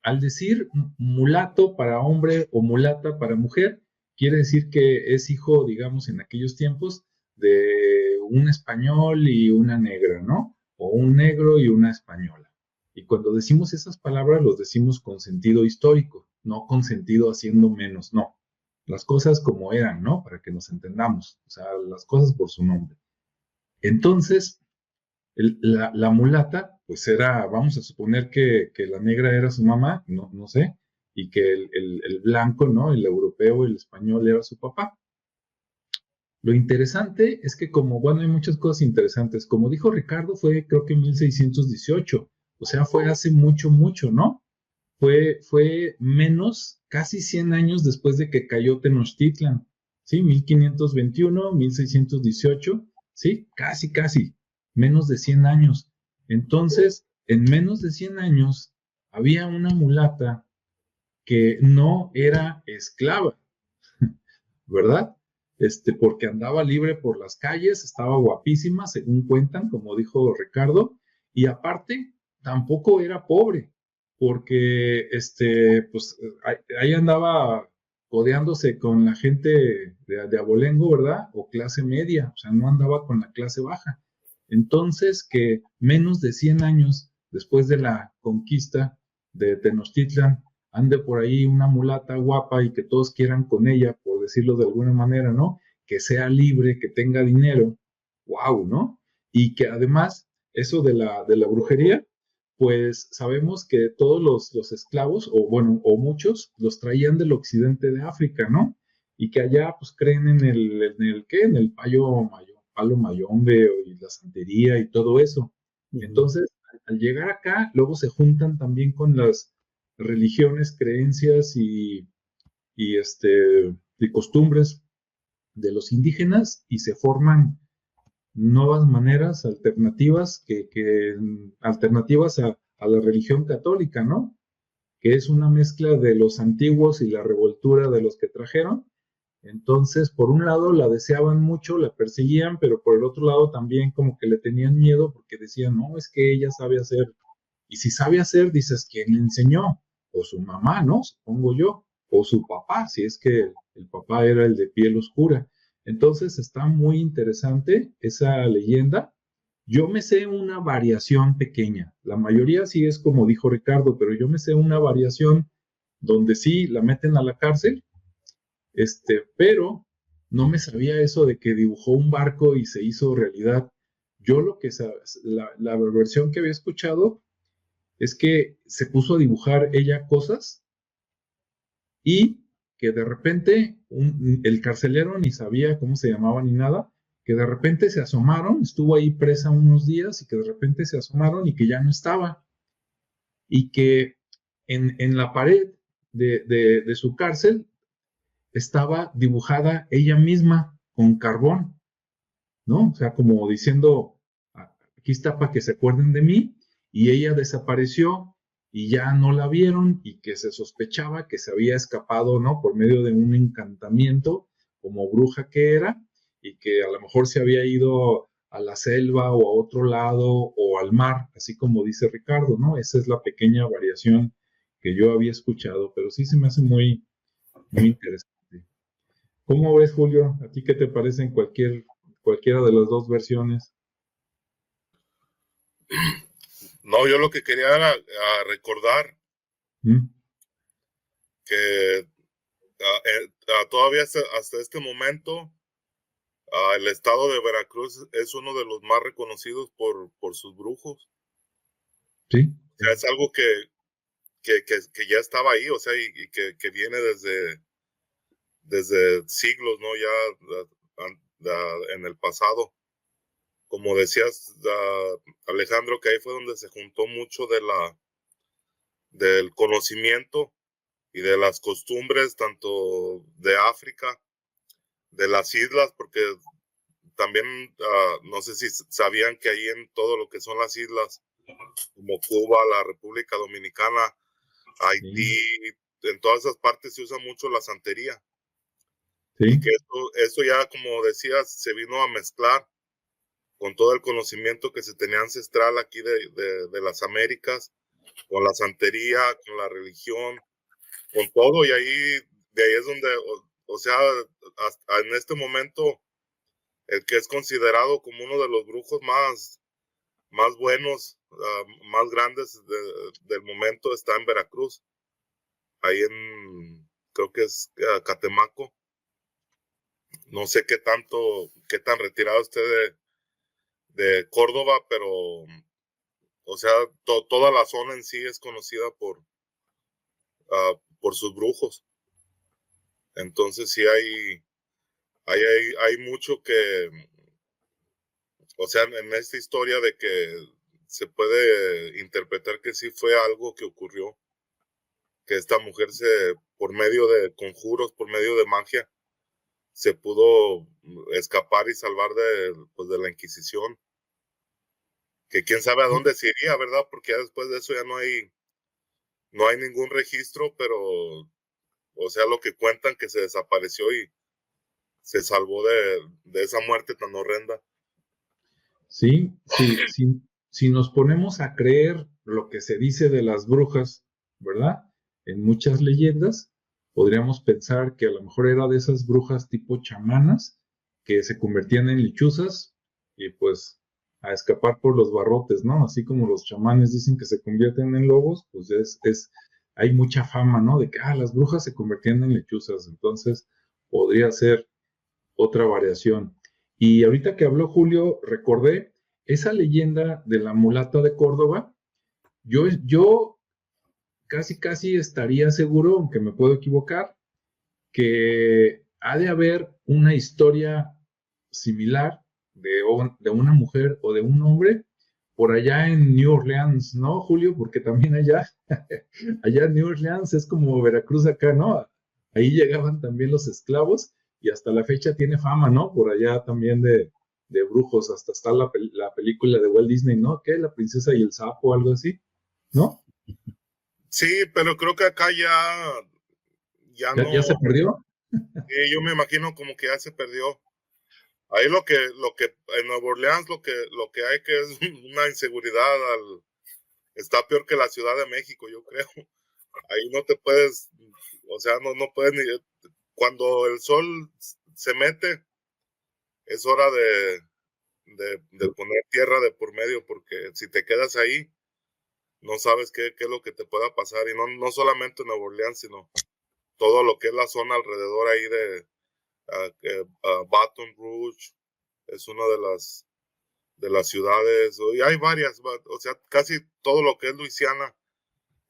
Speaker 1: al decir mulato para hombre o mulata para mujer, quiere decir que es hijo, digamos, en aquellos tiempos, de un español y una negra, ¿no? O un negro y una española. Y cuando decimos esas palabras, los decimos con sentido histórico, no con sentido haciendo menos, no. Las cosas como eran, ¿no? Para que nos entendamos, o sea, las cosas por su nombre. Entonces, la mulata, pues era, vamos a suponer que la negra era su mamá, no sé, y que el blanco, ¿no? El europeo, el español era su papá. Lo interesante es que como, bueno, hay muchas cosas interesantes. Como dijo Ricardo, fue creo que en 1618, o sea, fue hace mucho, mucho, ¿no? Fue menos, casi 100 años después de que cayó Tenochtitlan, ¿sí? 1521, 1618, ¿sí? Casi, casi, menos de 100 años. Entonces, en menos de 100 años, había una mulata que no era esclava, ¿verdad? Porque andaba libre por las calles, estaba guapísima, según cuentan, como dijo Ricardo, y aparte, tampoco era pobre, porque, pues, ahí andaba codeándose con la gente de abolengo, ¿verdad? O clase media, o sea, no andaba con la clase baja. Entonces, que menos de 100 años después de la conquista de Tenochtitlan, ande por ahí una mulata guapa y que todos quieran con ella, por decirlo de alguna manera, ¿no? Que sea libre, que tenga dinero, wow, ¿no? Y que además, eso de la brujería, pues sabemos que todos los esclavos, o bueno, o muchos, los traían del occidente de África, ¿no? Y que allá pues creen ¿qué? En el palo mayombe y la santería y todo eso. Entonces, al llegar acá, luego se juntan también con las religiones, creencias y costumbres de los indígenas y se forman nuevas maneras alternativas alternativas a la religión católica, ¿no? Que es una mezcla de los antiguos y la revoltura de los que trajeron. Entonces, por un lado la deseaban mucho, la perseguían, pero por el otro lado también como que le tenían miedo porque decían, no, es que ella sabe hacer. Y si sabe hacer, dices, ¿quién le enseñó? O su mamá, ¿no? Supongo yo. O su papá, si es que el papá era el de piel oscura. Entonces está muy interesante esa leyenda. Yo me sé una variación pequeña. La mayoría sí es como dijo Ricardo, pero yo me sé una variación donde sí la meten a la cárcel, pero no me sabía eso de que dibujó un barco y se hizo realidad. Yo lo que la versión que había escuchado es que se puso a dibujar ella cosas y que de repente el carcelero ni sabía cómo se llamaba ni nada, que de repente se asomaron, estuvo ahí presa unos días y que de repente se asomaron y que ya no estaba. Y que en la pared de su cárcel estaba dibujada ella misma con carbón, ¿no? O sea, como diciendo, aquí está para que se acuerden de mí, y ella desapareció y ya no la vieron y que se sospechaba que se había escapado, ¿no? Por medio de un encantamiento como bruja que era y que a lo mejor se había ido a la selva o a otro lado o al mar, así como dice Ricardo, ¿no? Esa es la pequeña variación que yo había escuchado, pero sí se me hace muy, muy interesante. ¿Cómo ves, Julio? ¿A ti qué te parecen cualquiera de las dos versiones?
Speaker 3: No, yo lo que quería era recordar
Speaker 1: ¿Mm?
Speaker 3: que todavía hasta este momento el estado de Veracruz es uno de los más reconocidos por sus brujos.
Speaker 1: Sí.
Speaker 3: O sea, es algo que ya estaba ahí, o sea, y que viene desde siglos, ¿no? Ya en el pasado. Como decías, Alejandro, que ahí fue donde se juntó mucho del conocimiento y de las costumbres, tanto de África, de las islas, porque también, no sé si sabían que ahí en todo lo que son las islas, como Cuba, la República Dominicana, Haití, en todas esas partes se usa mucho la santería.
Speaker 1: Sí.
Speaker 3: Y que eso ya, como decías, se vino a mezclar con todo el conocimiento que se tenía ancestral aquí de las Américas, con la santería, con la religión, con todo, y de ahí es donde, o sea, hasta en este momento, el que es considerado como uno de los brujos más buenos, más grandes del momento, está en Veracruz, ahí creo que es Catemaco. No sé qué tan retirado esté de Córdoba, pero, o sea, toda la zona en sí es conocida por sus brujos. Entonces sí hay mucho que, o sea, en esta historia de que se puede interpretar que sí fue algo que ocurrió, que esta mujer por medio de conjuros, por medio de magia, se pudo escapar y salvar pues de la Inquisición. Que quién sabe a dónde se iría, ¿verdad? Porque ya después de eso ya no hay ningún registro, pero, o sea, lo que cuentan que se desapareció y se salvó de esa muerte tan horrenda.
Speaker 1: Sí, si nos ponemos a creer lo que se dice de las brujas, ¿verdad? En muchas leyendas, podríamos pensar que a lo mejor era de esas brujas tipo chamanas que se convertían en lechuzas y pues a escapar por los barrotes, ¿no? Así como los chamanes dicen que se convierten en lobos, pues hay mucha fama, ¿no? De que, las brujas se convertían en lechuzas, entonces podría ser otra variación. Y ahorita que habló Julio, recordé esa leyenda de la mulata de Córdoba. Yo casi estaría seguro, aunque me puedo equivocar, que ha de haber una historia similar de una mujer o de un hombre por allá en New Orleans, ¿no, Julio? Porque también allá en New Orleans es como Veracruz acá, ¿no? Ahí llegaban también los esclavos y hasta la fecha tiene fama, ¿no? Por allá también de brujos, hasta está la película de Walt Disney, ¿no? ¿Qué? La princesa y el sapo, algo así, ¿no?
Speaker 3: Sí, pero creo que acá ya no.
Speaker 1: ¿Ya se perdió?
Speaker 3: Yo me imagino como que ya se perdió. Ahí lo que en Nueva Orleans lo que hay que es una inseguridad está peor que la Ciudad de México, yo creo. Ahí no te puedes, o sea, no puedes ni, cuando el sol se mete, es hora de poner tierra de por medio, porque si te quedas ahí, no sabes qué es lo que te pueda pasar. Y no solamente en Nueva Orleans, sino todo lo que es la zona alrededor ahí Baton Rouge, es una de las ciudades, y hay varias, o sea, casi todo lo que es Luisiana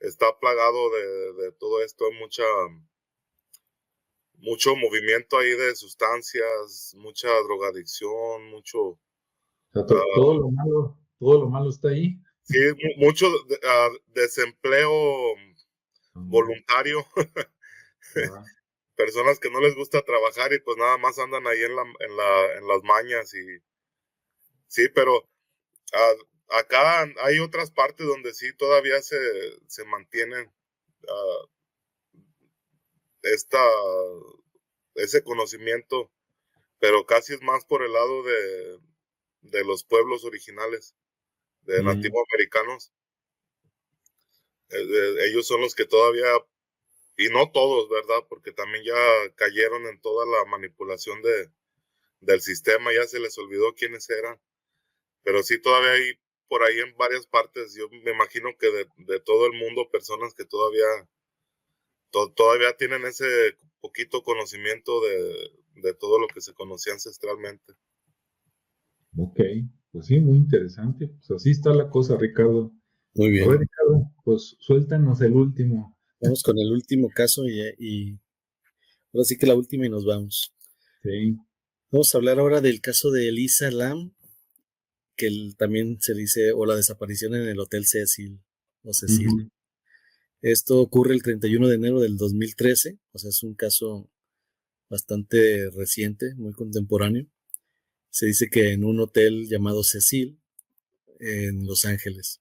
Speaker 3: está plagado de todo esto, hay mucho movimiento ahí de sustancias, mucha drogadicción, mucho,
Speaker 1: O sea, todo lo malo está ahí.
Speaker 3: sí, mucho desempleo voluntario,
Speaker 1: Ah,
Speaker 3: personas que no les gusta trabajar y pues nada más andan ahí en las mañas y sí, pero acá hay otras partes donde sí todavía se mantienen esta, ese conocimiento, pero casi es más por el lado de los pueblos originales, de nativos americanos. Ellos son los que todavía, y no todos, ¿verdad? Porque también ya cayeron en toda la manipulación del sistema, ya se les olvidó quiénes eran, pero sí todavía hay por ahí en varias partes, yo me imagino que de todo el mundo, personas que todavía todavía tienen ese poquito conocimiento de todo lo que se conocía ancestralmente.
Speaker 1: Ok, pues sí, muy interesante. Pues así está la cosa, Ricardo.
Speaker 2: Muy
Speaker 1: A ver,
Speaker 2: bien.
Speaker 1: Ricardo, pues suéltanos el último.
Speaker 2: Vamos con el último caso y ahora sí que la última y nos vamos.
Speaker 1: Sí.
Speaker 2: Vamos a hablar ahora del caso de Elisa Lam, que también se dice, o la desaparición en el Hotel Cecil, o Cecil.
Speaker 1: Ujú.
Speaker 2: Esto ocurre el 31 de enero del 2013, o sea, es un caso bastante reciente, muy contemporáneo. Se dice que en un hotel llamado Cecil, en Los Ángeles,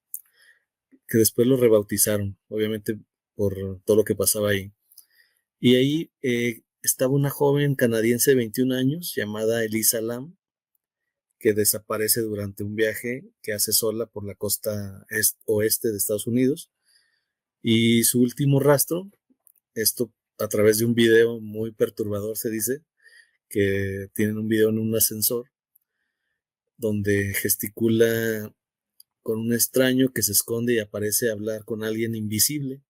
Speaker 2: que después lo rebautizaron, obviamente por todo lo que pasaba ahí. Y ahí estaba una joven canadiense de 21 años llamada Elisa Lam, que desaparece durante un viaje que hace sola por la costa oeste de Estados Unidos. Y su último rastro, esto a través de un video muy perturbador, se dice, que tienen un video en un ascensor donde gesticula con un extraño que se esconde y aparece a hablar con alguien invisible.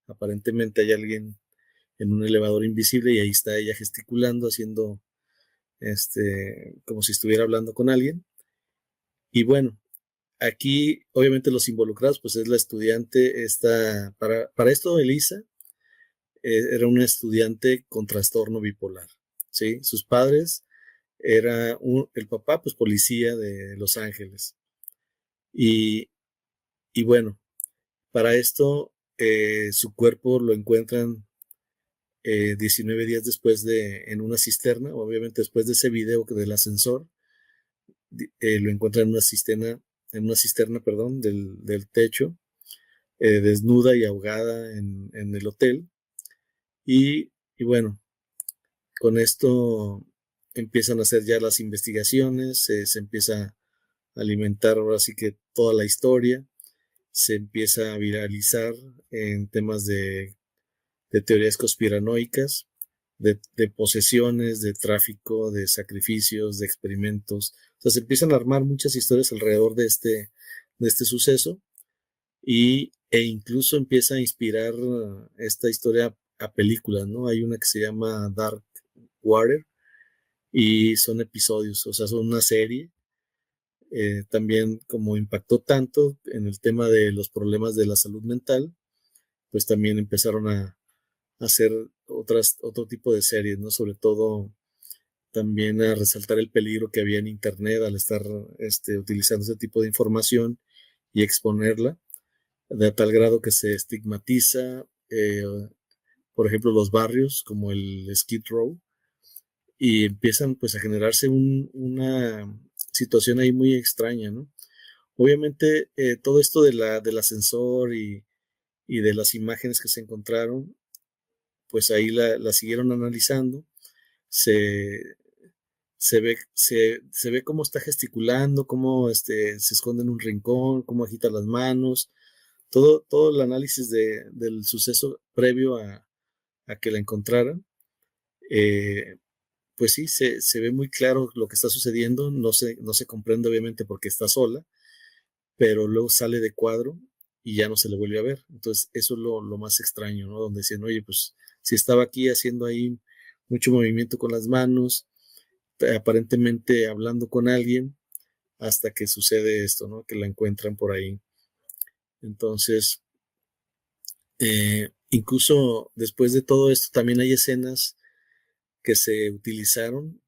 Speaker 2: Aparentemente hay alguien en un elevador invisible y ahí está ella gesticulando, haciendo como si estuviera hablando con alguien. Y bueno, aquí obviamente los involucrados pues es la estudiante, para esto Elisa era una estudiante con trastorno bipolar, ¿sí? Sus padres el papá pues policía de Los Ángeles y, y bueno, para esto su cuerpo lo encuentran 19 días después en una cisterna, obviamente después de ese video del ascensor, lo encuentran en una cisterna, perdón, del techo, desnuda y ahogada en el hotel. Y bueno, con esto empiezan a hacer ya las investigaciones, se empieza a alimentar ahora sí que toda la historia, se empieza a viralizar en temas de teorías conspiranoicas, de posesiones, de tráfico, de sacrificios, de experimentos. O sea, se empiezan a armar muchas historias alrededor de este suceso e incluso empieza a inspirar esta historia a películas, ¿no? Hay una que se llama Dark Water y son episodios, o sea, son una serie. También como impactó tanto en el tema de los problemas de la salud mental, pues también empezaron a hacer otro tipo de series, ¿no? Sobre todo también a resaltar el peligro que había en Internet al estar utilizando ese tipo de información y exponerla, de tal grado que se estigmatiza, por ejemplo, los barrios como el Skid Row, y empiezan pues a generarse una situación ahí muy extraña, ¿no? Obviamente todo esto del ascensor y de las imágenes que se encontraron, pues ahí la siguieron analizando, se, se ve cómo está gesticulando, cómo se esconde en un rincón, cómo agita las manos, todo el análisis del suceso previo a que la encontraran, eh, pues sí, se ve muy claro lo que está sucediendo, no se comprende obviamente porque está sola, pero luego sale de cuadro y ya no se le vuelve a ver. Entonces, eso es lo más extraño, ¿no? Donde decían, oye, pues si estaba aquí haciendo ahí mucho movimiento con las manos, aparentemente hablando con alguien, hasta que sucede esto, ¿no? Que la encuentran por ahí. Entonces, incluso después de todo esto, también hay escenas que se utilizaron,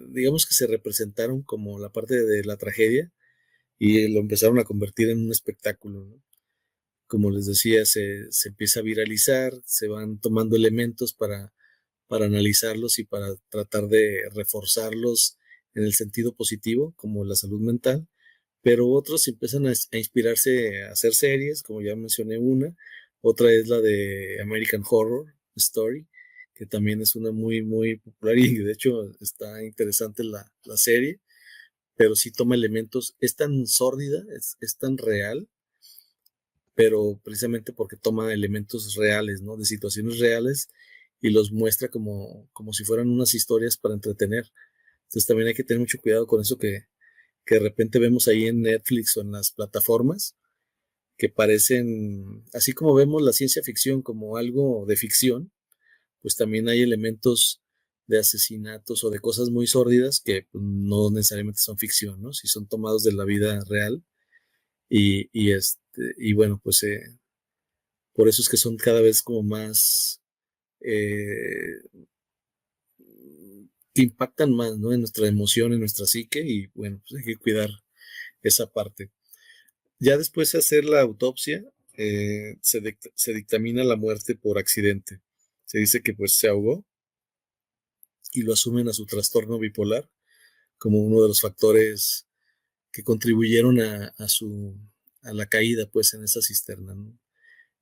Speaker 2: digamos que se representaron como la parte de la tragedia y lo empezaron a convertir en un espectáculo, ¿no? Como les decía, se empieza a viralizar, se van tomando elementos para analizarlos y para tratar de reforzarlos en el sentido positivo, como la salud mental, pero otros empiezan a inspirarse a hacer series, como ya mencioné una, otra es la de American Horror Story, que también es una muy, muy popular y de hecho está interesante la serie, pero sí toma elementos, es tan sórdida, es tan real, pero precisamente porque toma elementos reales, ¿no? De situaciones reales y los muestra como si fueran unas historias para entretener. Entonces también hay que tener mucho cuidado con eso que de repente vemos ahí en Netflix o en las plataformas, que parecen, así como vemos la ciencia ficción como algo de ficción, pues también hay elementos de asesinatos o de cosas muy sórdidas que pues, no necesariamente son ficción, ¿no? Si son tomados de la vida real y bueno, pues por eso es que son cada vez como más eh, que impactan más, ¿no? En nuestra emoción, en nuestra psique y bueno, pues hay que cuidar esa parte. Ya después de hacer la autopsia, se dictamina la muerte por accidente. Se dice que pues se ahogó y lo asumen a su trastorno bipolar como uno de los factores que contribuyeron a la caída pues en esa cisterna, ¿no?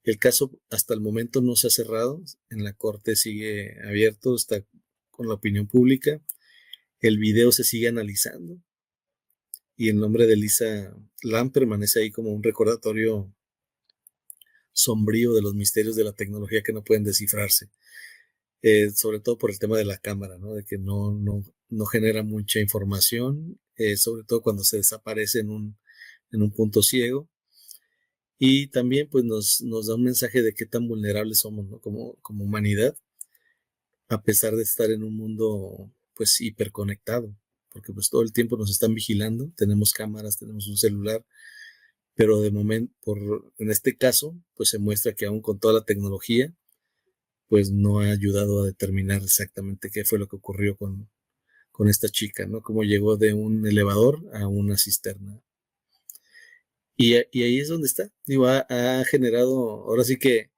Speaker 2: El caso hasta el momento no se ha cerrado, en la corte sigue abierto, está con la opinión pública, el video se sigue analizando y el nombre de Lisa Lam permanece ahí como un recordatorio sombrío de los misterios de la tecnología que no pueden descifrarse, sobre todo por el tema de la cámara, ¿no? De que no genera mucha información, sobre todo cuando se desaparece en un punto ciego. Y también pues nos da un mensaje de qué tan vulnerables somos, ¿no? Como humanidad, a pesar de estar en un mundo pues hiperconectado, porque pues todo el tiempo nos están vigilando, tenemos cámaras, tenemos un celular, pero de momento, en este caso, pues se muestra que aún con toda la tecnología, pues no ha ayudado a determinar exactamente qué fue lo que ocurrió con esta chica, ¿no? Cómo llegó de un elevador a una cisterna. Y ahí es donde está. Digo, ha generado, ahora sí que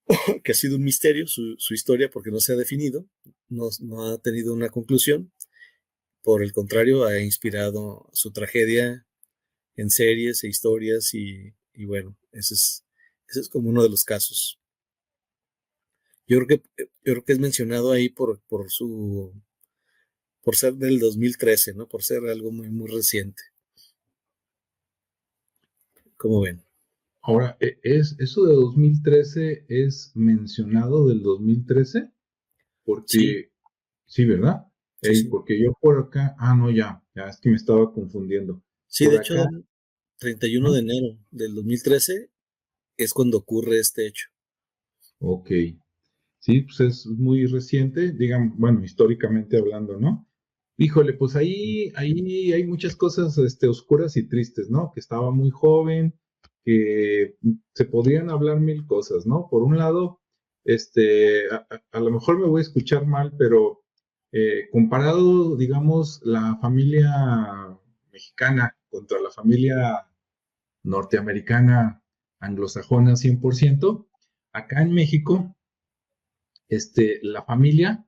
Speaker 2: ha sido un misterio su historia porque no se ha definido, no ha tenido una conclusión. Por el contrario, ha inspirado su tragedia en series e historias y bueno, ese es como uno de los casos. Yo creo que es mencionado ahí por ser del 2013, ¿no? Por ser algo muy, muy reciente. ¿Cómo ven?
Speaker 1: Ahora, eso de 2013 es mencionado del 2013, porque sí, ¿verdad?
Speaker 2: Sí, sí.
Speaker 1: Porque yo por acá, no, ya es que me estaba confundiendo.
Speaker 2: Sí,
Speaker 1: Por
Speaker 2: de hecho,
Speaker 1: acá,
Speaker 2: 31 de
Speaker 1: ¿no?
Speaker 2: enero del 2013 es cuando ocurre este hecho.
Speaker 1: Ok, sí, pues es muy reciente, digamos, bueno, históricamente hablando, ¿no? Híjole, pues ahí hay muchas cosas, oscuras y tristes, ¿no? Que estaba muy joven, que se podrían hablar mil cosas, ¿no? Por un lado, a lo mejor me voy a escuchar mal, pero comparado, digamos, la familia mexicana contra la familia norteamericana anglosajona 100%, acá en México, la familia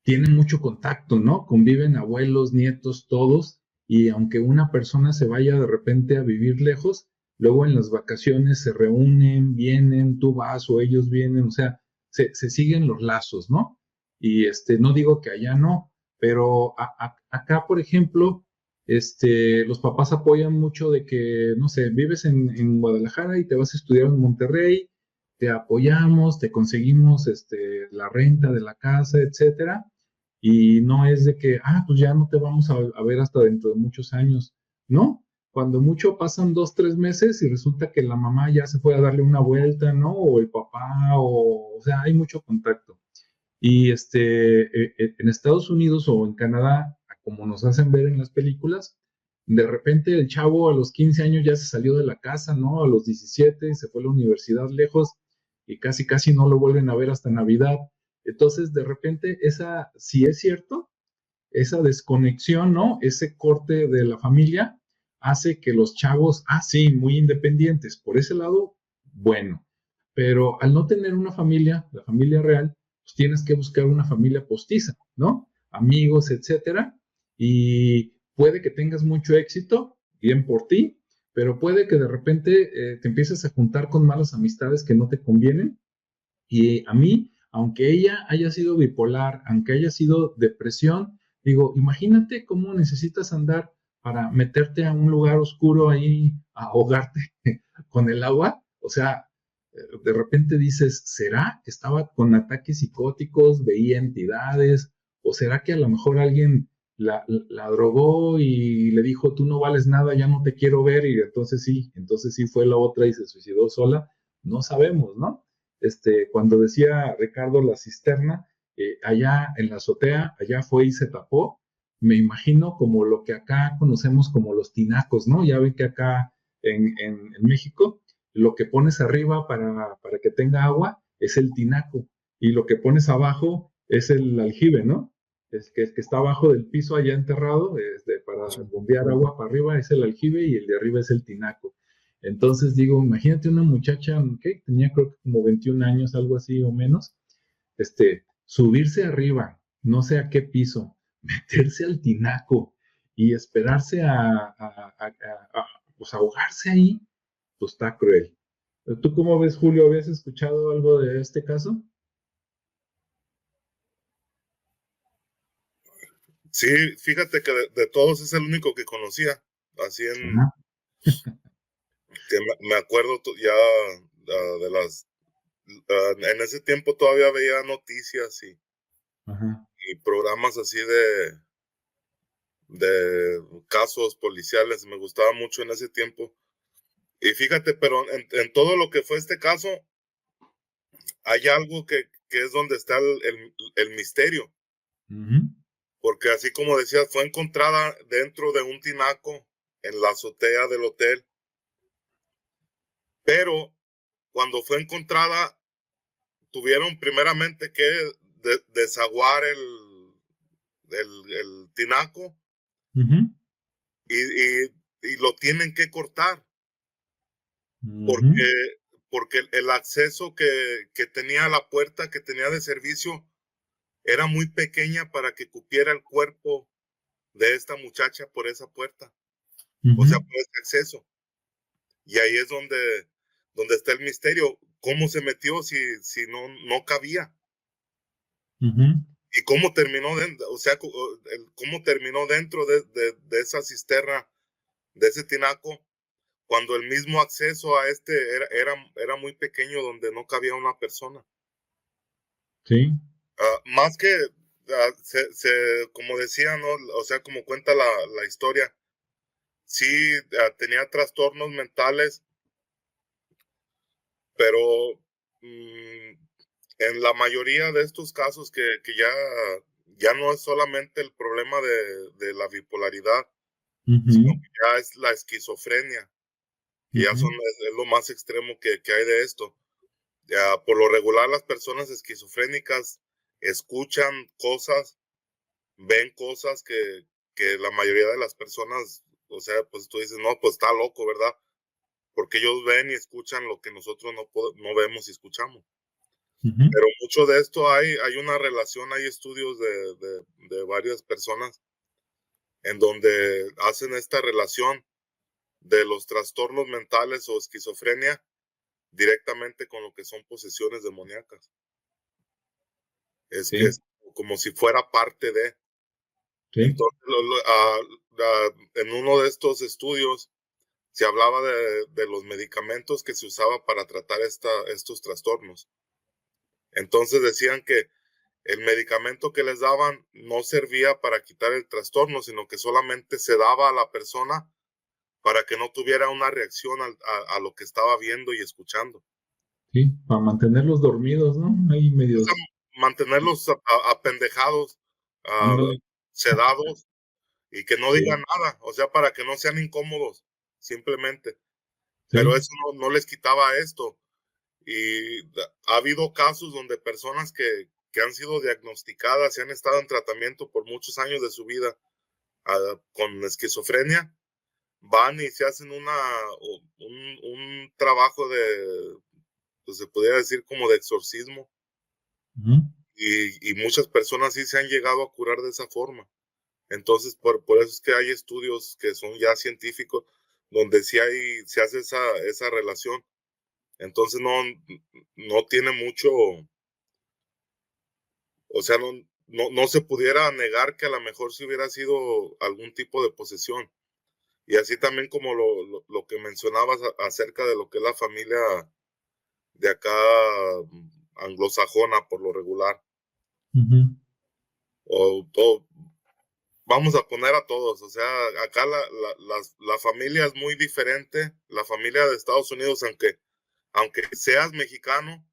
Speaker 1: tienen mucho contacto, ¿no? Conviven abuelos, nietos, todos, y aunque una persona se vaya de repente a vivir lejos, luego en las vacaciones se reúnen, vienen, tú vas o ellos vienen, o sea, se siguen los lazos, ¿no? Y no digo que allá no, pero acá, por ejemplo, los papás apoyan mucho de que, no sé, vives en Guadalajara y te vas a estudiar en Monterrey, te apoyamos, te conseguimos la renta de la casa, etcétera, y no es de que, pues ya no te vamos a ver hasta dentro de muchos años, ¿no? Cuando mucho pasan 2, 3 meses y resulta que la mamá ya se fue a darle una vuelta, ¿no? O el papá, o sea, hay mucho contacto. Y en Estados Unidos o en Canadá, como nos hacen ver en las películas, de repente el chavo a los 15 años ya se salió de la casa, ¿no? A los 17 se fue a la universidad lejos y casi casi no lo vuelven a ver hasta Navidad. Entonces, de repente, si es cierto, esa desconexión, ¿no? Ese corte de la familia hace que los chavos, sí, muy independientes. Por ese lado, bueno. Pero al no tener una familia, la familia real, pues tienes que buscar una familia postiza, ¿no? Amigos, etcétera. Y puede que tengas mucho éxito, bien por ti, pero puede que de repente te empieces a juntar con malas amistades que no te convienen. Y a mí, aunque ella haya sido bipolar, aunque haya sido depresión, digo, imagínate cómo necesitas andar para meterte a un lugar oscuro ahí, a ahogarte con el agua. O sea, de repente dices, ¿será que estaba con ataques psicóticos, veía entidades? ¿O será que a lo mejor alguien la drogó y le dijo, tú no vales nada, ya no te quiero ver, y entonces sí fue la otra y se suicidó sola. No sabemos, ¿no? Cuando decía Ricardo la cisterna, allá en la azotea, allá fue y se tapó. Me imagino como lo que acá conocemos como los tinacos, ¿no? Ya ven que acá en México, lo que pones arriba para que tenga agua es el tinaco, y lo que pones abajo es el aljibe, ¿no? Que está abajo del piso allá enterrado, para bombear agua para arriba es el aljibe y el de arriba es el tinaco. Entonces digo, imagínate una muchacha que tenía creo que como 21 años, algo así o menos, subirse arriba, no sé a qué piso, meterse al tinaco y esperarse pues ahogarse ahí, pues está cruel. ¿Tú cómo ves, Julio? ¿Habías escuchado algo de este caso?
Speaker 3: Sí, fíjate que de todos es el único que conocía, así
Speaker 1: Ajá.
Speaker 3: que me acuerdo ya de las, en ese tiempo todavía veía noticias
Speaker 1: Ajá.
Speaker 3: y programas así de casos policiales, me gustaba mucho en ese tiempo. Y fíjate, pero en todo lo que fue este caso, hay algo que es donde está el misterio.
Speaker 1: Uh-huh.
Speaker 3: Porque así como decías, fue encontrada dentro de un tinaco en la azotea del hotel, pero cuando fue encontrada, tuvieron primeramente que desaguar el tinaco
Speaker 1: Uh-huh.
Speaker 3: y lo tienen que cortar,
Speaker 1: Uh-huh.
Speaker 3: porque el acceso que tenía a la puerta que tenía de servicio era muy pequeña para que cupiera el cuerpo de esta muchacha por esa puerta, o sea,
Speaker 1: Uh-huh.
Speaker 3: por ese acceso. Y ahí es donde está el misterio. ¿Cómo se metió si no cabía?
Speaker 1: Uh-huh.
Speaker 3: ¿Y cómo terminó dentro? O sea, ¿cómo terminó dentro de esa cisterna, de ese tinaco, cuando el mismo acceso a era muy pequeño, donde no cabía una persona?
Speaker 1: Sí.
Speaker 3: Más que, como decía, ¿no? O sea, como cuenta la historia, sí, tenía trastornos mentales, pero en la mayoría de estos casos que ya no es solamente el problema de la bipolaridad, sino
Speaker 1: Uh-huh.
Speaker 3: que ya es la esquizofrenia, que ya
Speaker 1: Uh-huh.
Speaker 3: es lo más extremo que hay de esto. Ya, por lo regular, las personas esquizofrénicas escuchan cosas, ven cosas que la mayoría de las personas, o sea, pues tú dices, no, pues está loco, ¿verdad? Porque ellos ven y escuchan lo que nosotros no vemos y escuchamos.
Speaker 1: Uh-huh.
Speaker 3: Pero mucho de esto hay una relación, hay estudios de varias personas en donde hacen esta relación de los trastornos mentales o esquizofrenia directamente con lo que son posesiones demoníacas. Es que
Speaker 1: Sí.
Speaker 3: es como si fuera parte de.
Speaker 1: Sí.
Speaker 3: Entonces, en uno de estos estudios se hablaba de los medicamentos que se usaba para tratar estos trastornos. Entonces decían que el medicamento que les daban no servía para quitar el trastorno, sino que solamente se daba a la persona para que no tuviera una reacción a lo que estaba viendo y escuchando.
Speaker 1: Sí. Para mantenerlos dormidos, ¿no? Ahí
Speaker 3: O sea,
Speaker 1: medios.
Speaker 3: mantenerlos apendejados, ah,
Speaker 1: Ándale.
Speaker 3: sedados y que no
Speaker 1: Sí.
Speaker 3: digan nada, o sea, para que no sean incómodos, simplemente. Pero
Speaker 1: Sí.
Speaker 3: eso no les quitaba esto. Y ha habido casos donde personas que han sido diagnosticadas y han estado en tratamiento por muchos años de su vida con esquizofrenia, van y se hacen un trabajo pues se podría decir como de exorcismo,
Speaker 1: Uh-huh.
Speaker 3: y muchas personas sí se han llegado a curar de esa forma. Entonces, por eso es que hay estudios que son ya científicos, donde sí se hace esa relación. Entonces, no tiene mucho, o sea, no se pudiera negar que a lo mejor sí hubiera sido algún tipo de posesión. Y así también como lo que mencionabas acerca de lo que es la familia de acá, anglosajona por lo regular,
Speaker 1: Uh-huh.
Speaker 3: o vamos a poner a todos, o sea, acá la familia es muy diferente, la familia de Estados Unidos, aunque seas mexicano,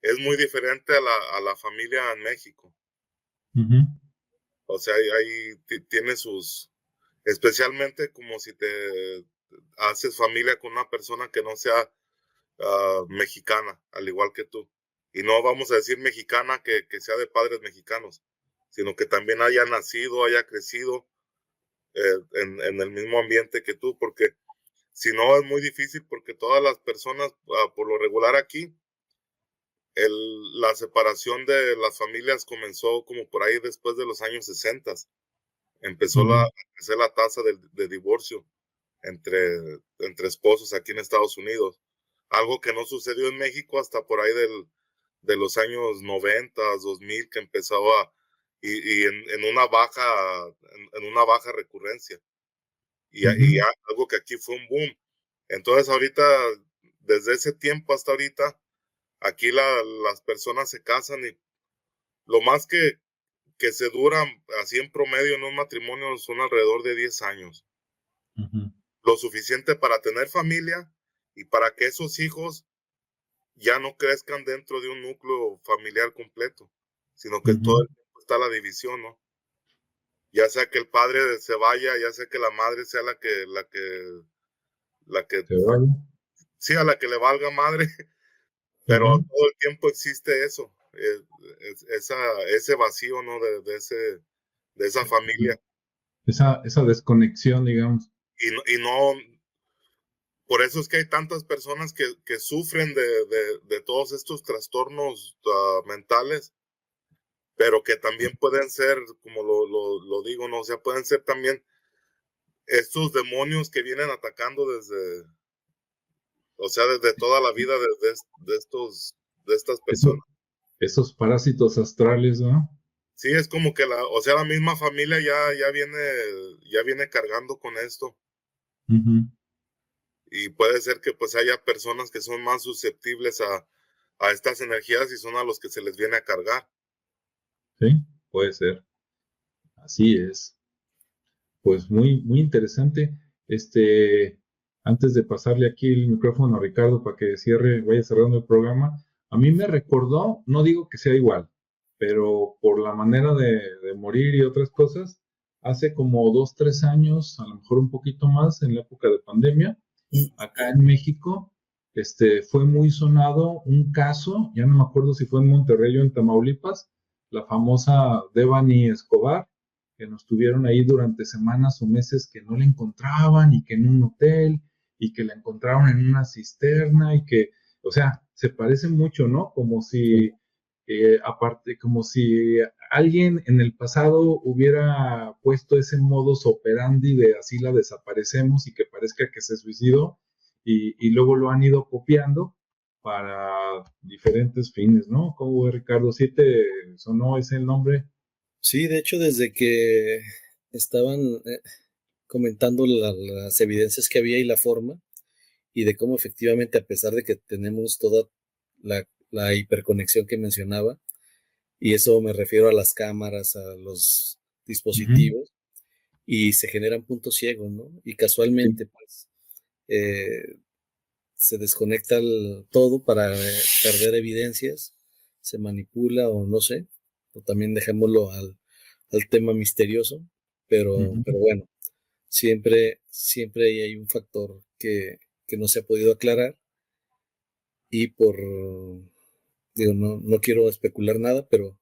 Speaker 3: es muy diferente a la familia en México.
Speaker 1: Ujú.
Speaker 3: O sea, ahí tiene especialmente como si te haces familia con una persona que no sea mexicana, al igual que tú. Y no vamos a decir mexicana que sea de padres mexicanos, sino que también haya nacido, haya crecido en el mismo ambiente que tú, porque si no es muy difícil, porque todas las personas, por lo regular aquí, la separación de las familias comenzó como por ahí después de los años 60. Empezó
Speaker 1: Ujú.
Speaker 3: a crecer la tasa de divorcio entre esposos aquí en Estados Unidos. Algo que no sucedió en México hasta por ahí de los años 90, 2000, que empezaba y en una baja recurrencia. Y
Speaker 1: Ujú.
Speaker 3: algo que aquí fue un boom. Entonces ahorita, desde ese tiempo hasta ahorita, aquí las personas se casan y lo más que se duran así en promedio en un matrimonio son alrededor de 10 años.
Speaker 1: Ujú.
Speaker 3: Lo suficiente para tener familia y para que esos hijos ya no crezcan dentro de un núcleo familiar completo, sino que todo
Speaker 1: Ujú.
Speaker 3: el tiempo está la división, ¿no? Ya sea que el padre se vaya, ya sea que la madre sea la que,
Speaker 1: Se vaya.
Speaker 3: sí, a la que le valga madre, pero
Speaker 1: Ujú.
Speaker 3: todo el tiempo existe eso, ese vacío, ¿no? De esa familia.
Speaker 1: Esa desconexión, digamos.
Speaker 3: Y no, por eso es que hay tantas personas que sufren de todos estos trastornos mentales, pero que también pueden ser, como lo digo, ¿no? O sea, pueden ser también estos demonios que vienen atacando o sea, desde toda la vida de estas
Speaker 1: Eso,
Speaker 3: personas.
Speaker 1: esos parásitos astrales, ¿no?
Speaker 3: Sí, es como que o sea, la misma familia ya viene cargando con esto.
Speaker 1: Ujú.
Speaker 3: Y puede ser que pues haya personas que son más susceptibles a estas energías y son a los que se les viene a cargar.
Speaker 1: Sí, puede ser. Así es. Pues muy, muy interesante. Antes de pasarle aquí el micrófono a Ricardo para que vaya cerrando el programa, a mí me recordó, no digo que sea igual, pero por la manera de morir y otras cosas, hace como 2, 3 años, a lo mejor un poquito más, en la época de pandemia, acá en México, fue muy sonado un caso, ya no me acuerdo si fue en Monterrey o en Tamaulipas, la famosa Devani Escobar, que nos tuvieron ahí durante semanas o meses que no la encontraban y que en un hotel y que la encontraron en una cisterna y que, o sea, se parece mucho, ¿no? Como si, aparte, como si alguien en el pasado hubiera puesto ese modus operandi de así la desaparecemos y que parezca que se suicidó y luego lo han ido copiando para diferentes fines, ¿no? ¿Cómo, Ricardo? ¿Sí te sonó ese nombre?
Speaker 2: Sí, de hecho, desde que estaban comentando las evidencias que había y la forma, y de cómo efectivamente, a pesar de que tenemos toda la hiperconexión que mencionaba, y eso me refiero a las cámaras, a los
Speaker 1: Ujú.
Speaker 2: dispositivos, y se generan puntos ciegos, ¿no? Y
Speaker 1: Sí.
Speaker 2: casualmente, pues, eh, se desconecta todo para perder evidencias, se manipula o no sé, o también dejémoslo al tema misterioso,
Speaker 1: Ujú.
Speaker 2: pero bueno, siempre hay un factor que no se ha podido aclarar y digo, no quiero especular nada, pero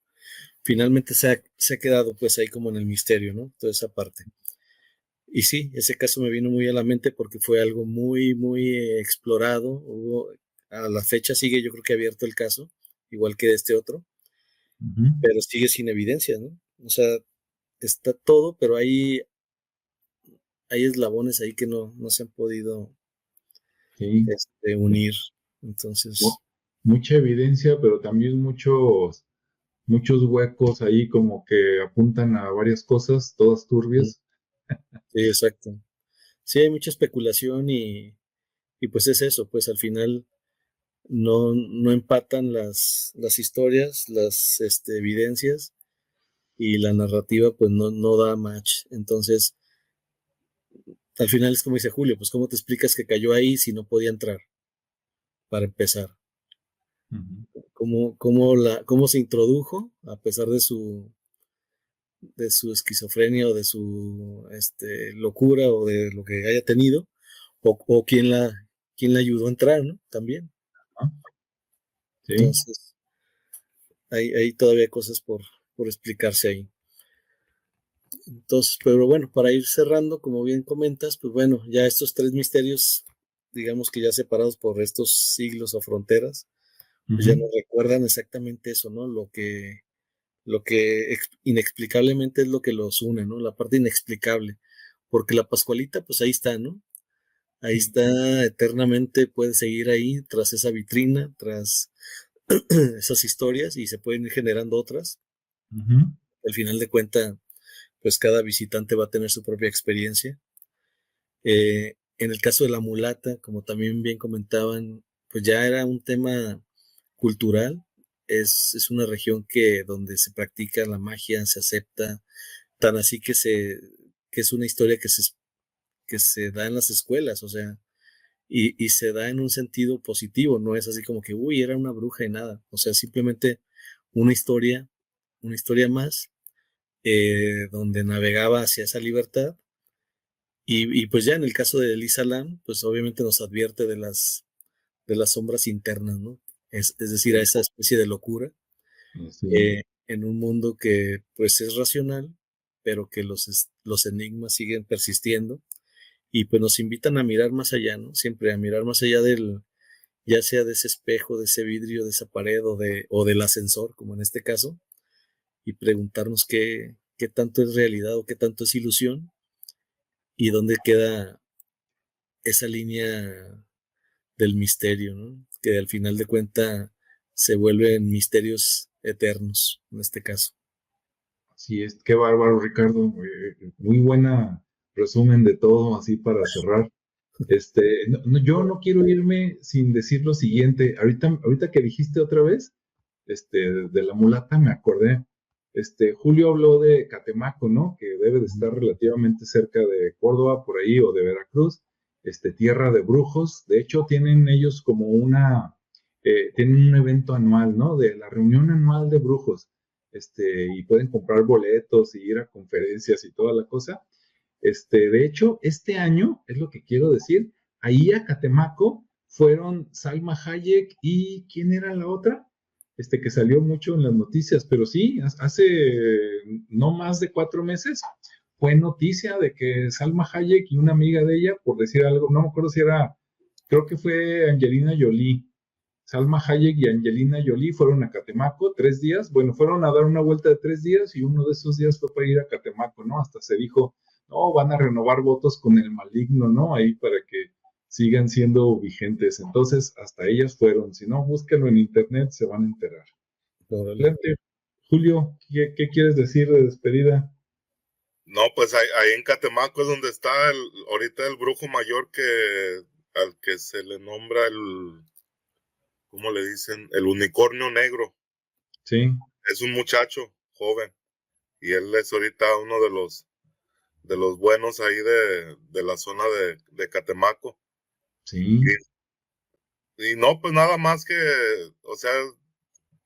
Speaker 2: finalmente se ha quedado pues ahí como en el misterio, ¿no? Toda esa parte. Y sí, ese caso me vino muy a la mente porque fue algo muy, muy explorado. A la fecha sigue yo creo que abierto el caso, igual que de este otro,
Speaker 1: Ujú.
Speaker 2: pero sigue sin evidencia, ¿no? O sea, está todo, pero hay eslabones ahí que no se han podido
Speaker 1: Sí.
Speaker 2: unir.
Speaker 1: Mu-
Speaker 2: Entonces,
Speaker 1: Mucha evidencia, pero también muchos huecos ahí como que apuntan a varias cosas, todas
Speaker 2: mm,
Speaker 1: turbias.
Speaker 2: sí, exacto. Sí, hay mucha especulación y pues es eso, pues al final no empatan las historias, las evidencias, y la narrativa pues no da match. Entonces, al final es como dice Julio, pues ¿cómo te explicas que cayó ahí si no podía entrar? Para empezar, ¿cómo se introdujo a pesar de su esquizofrenia o de su locura o de lo que haya tenido, o quién la ayudó a entrar, ¿no? También.
Speaker 1: Sí.
Speaker 2: Entonces, hay todavía cosas por explicarse ahí. Entonces, pero bueno, para ir cerrando, como bien comentas, pues bueno, ya estos tres misterios, digamos que ya separados por estos siglos o fronteras, pues ya nos recuerdan exactamente eso, ¿no? Lo que inexplicablemente es lo que los une, ¿no? La parte inexplicable. Porque la Pascualita, pues ahí está, ¿no? Ahí está eternamente, puede seguir ahí tras esa vitrina, tras esas historias y se pueden ir generando otras. Al final de cuentas, pues cada visitante va a tener su propia experiencia. En el caso de la mulata, como también bien comentaban, pues ya era un tema cultural. Es una región donde se practica la magia, se acepta, tan así que es una historia que se da en las escuelas, o sea, y se da en un sentido positivo, no es así como que, uy, era una bruja y nada, o sea, simplemente una historia más, donde navegaba hacia esa libertad, y pues ya en el caso de Elisa Lam, pues obviamente nos advierte de las sombras internas, ¿no? Es decir, a esa especie de locura, en un mundo que pues es racional, pero que los enigmas siguen persistiendo y pues nos invitan a mirar más allá, ¿no? Siempre a mirar más allá ya sea de ese espejo, de ese vidrio, de esa pared o del ascensor, como en este caso, y preguntarnos qué tanto es realidad o qué tanto es ilusión y dónde queda esa línea del misterio, ¿no? Que al final de cuentas se vuelven misterios eternos, en este caso.
Speaker 1: Así es, qué bárbaro, Ricardo. Muy buena resumen de todo, así para cerrar. Yo no quiero irme sin decir lo siguiente. Ahorita que dijiste otra vez, de la mulata, me acordé. Julio habló de Catemaco, ¿no? Que debe de estar relativamente cerca de Córdoba, por ahí, o de Veracruz, tierra de brujos. De hecho, tienen ellos como tienen un evento anual, ¿no? De la reunión anual de brujos. Y pueden comprar boletos y ir a conferencias y toda la cosa. De hecho, este año, es lo que quiero decir, ahí a Catemaco fueron Salma Hayek y ¿quién era la otra? Que salió mucho en las noticias, pero sí, hace no más de 4 meses fue noticia de que Salma Hayek y una amiga de ella, por decir algo, no me acuerdo si era, creo que fue Angelina Jolie. Salma Hayek y Angelina Jolie fueron a Catemaco 3 días. Bueno, fueron a dar una vuelta de 3 días y uno de esos días fue para ir a Catemaco, ¿no? Hasta se dijo, no, van a renovar votos con el maligno, ¿no? Ahí para que sigan siendo vigentes. Entonces, hasta ellas fueron. Si no, búsquenlo en internet, se van a enterar. Adelante, Julio, ¿qué quieres decir de despedida?
Speaker 3: No, pues ahí en Catemaco es donde está ahorita el brujo mayor al que se le nombra ¿cómo le dicen? El unicornio negro.
Speaker 1: Sí.
Speaker 3: Es un muchacho joven y él es ahorita uno de los buenos ahí de la zona de Catemaco.
Speaker 1: Sí.
Speaker 3: Y no, pues nada más que, o sea,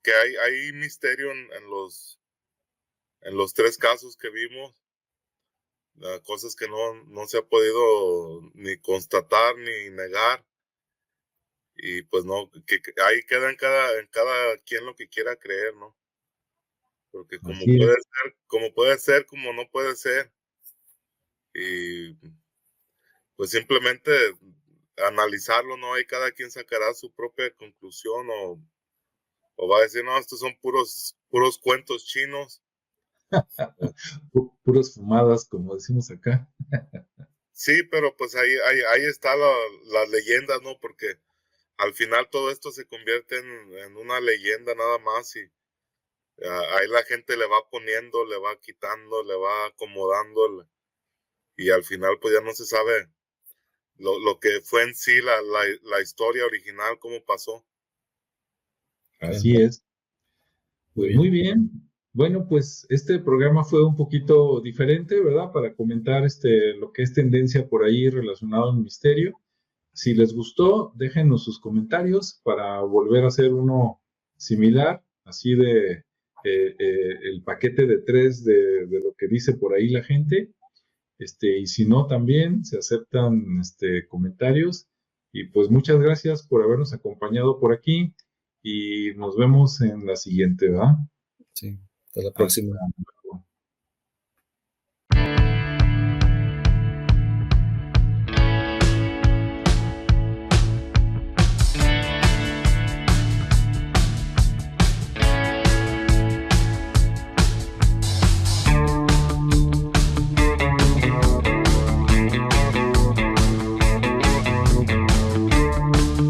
Speaker 3: que hay misterio en los tres casos que vimos, cosas que no se ha podido ni constatar ni negar. Y pues no, que ahí queda en cada quien lo que quiera creer, ¿no? Porque
Speaker 1: Así es.
Speaker 3: como puede ser, como no puede ser. Y pues simplemente analizarlo, ¿no? Ahí cada quien sacará su propia conclusión o va a decir, no, estos son puros cuentos chinos.
Speaker 1: Puras fumadas, como decimos acá.
Speaker 3: Sí, pero pues ahí está las leyendas, ¿no? Porque al final todo esto se convierte en una leyenda nada más y ahí la gente le va poniendo, le va quitando, le va acomodando y al final pues ya no se sabe lo que fue en sí la historia original, cómo pasó.
Speaker 1: Así es. Pues muy bien. Bueno, pues este programa fue un poquito diferente, ¿verdad? Para comentar lo que es tendencia por ahí relacionado al misterio. Si les gustó, déjenos sus comentarios para volver a hacer uno similar, así de el paquete de 3 de lo que dice por ahí la gente. Y si no, también se aceptan comentarios. Y pues muchas gracias por habernos acompañado por aquí y nos vemos en la siguiente, ¿verdad?
Speaker 2: Sí, hasta la
Speaker 1: Hasta
Speaker 2: próxima.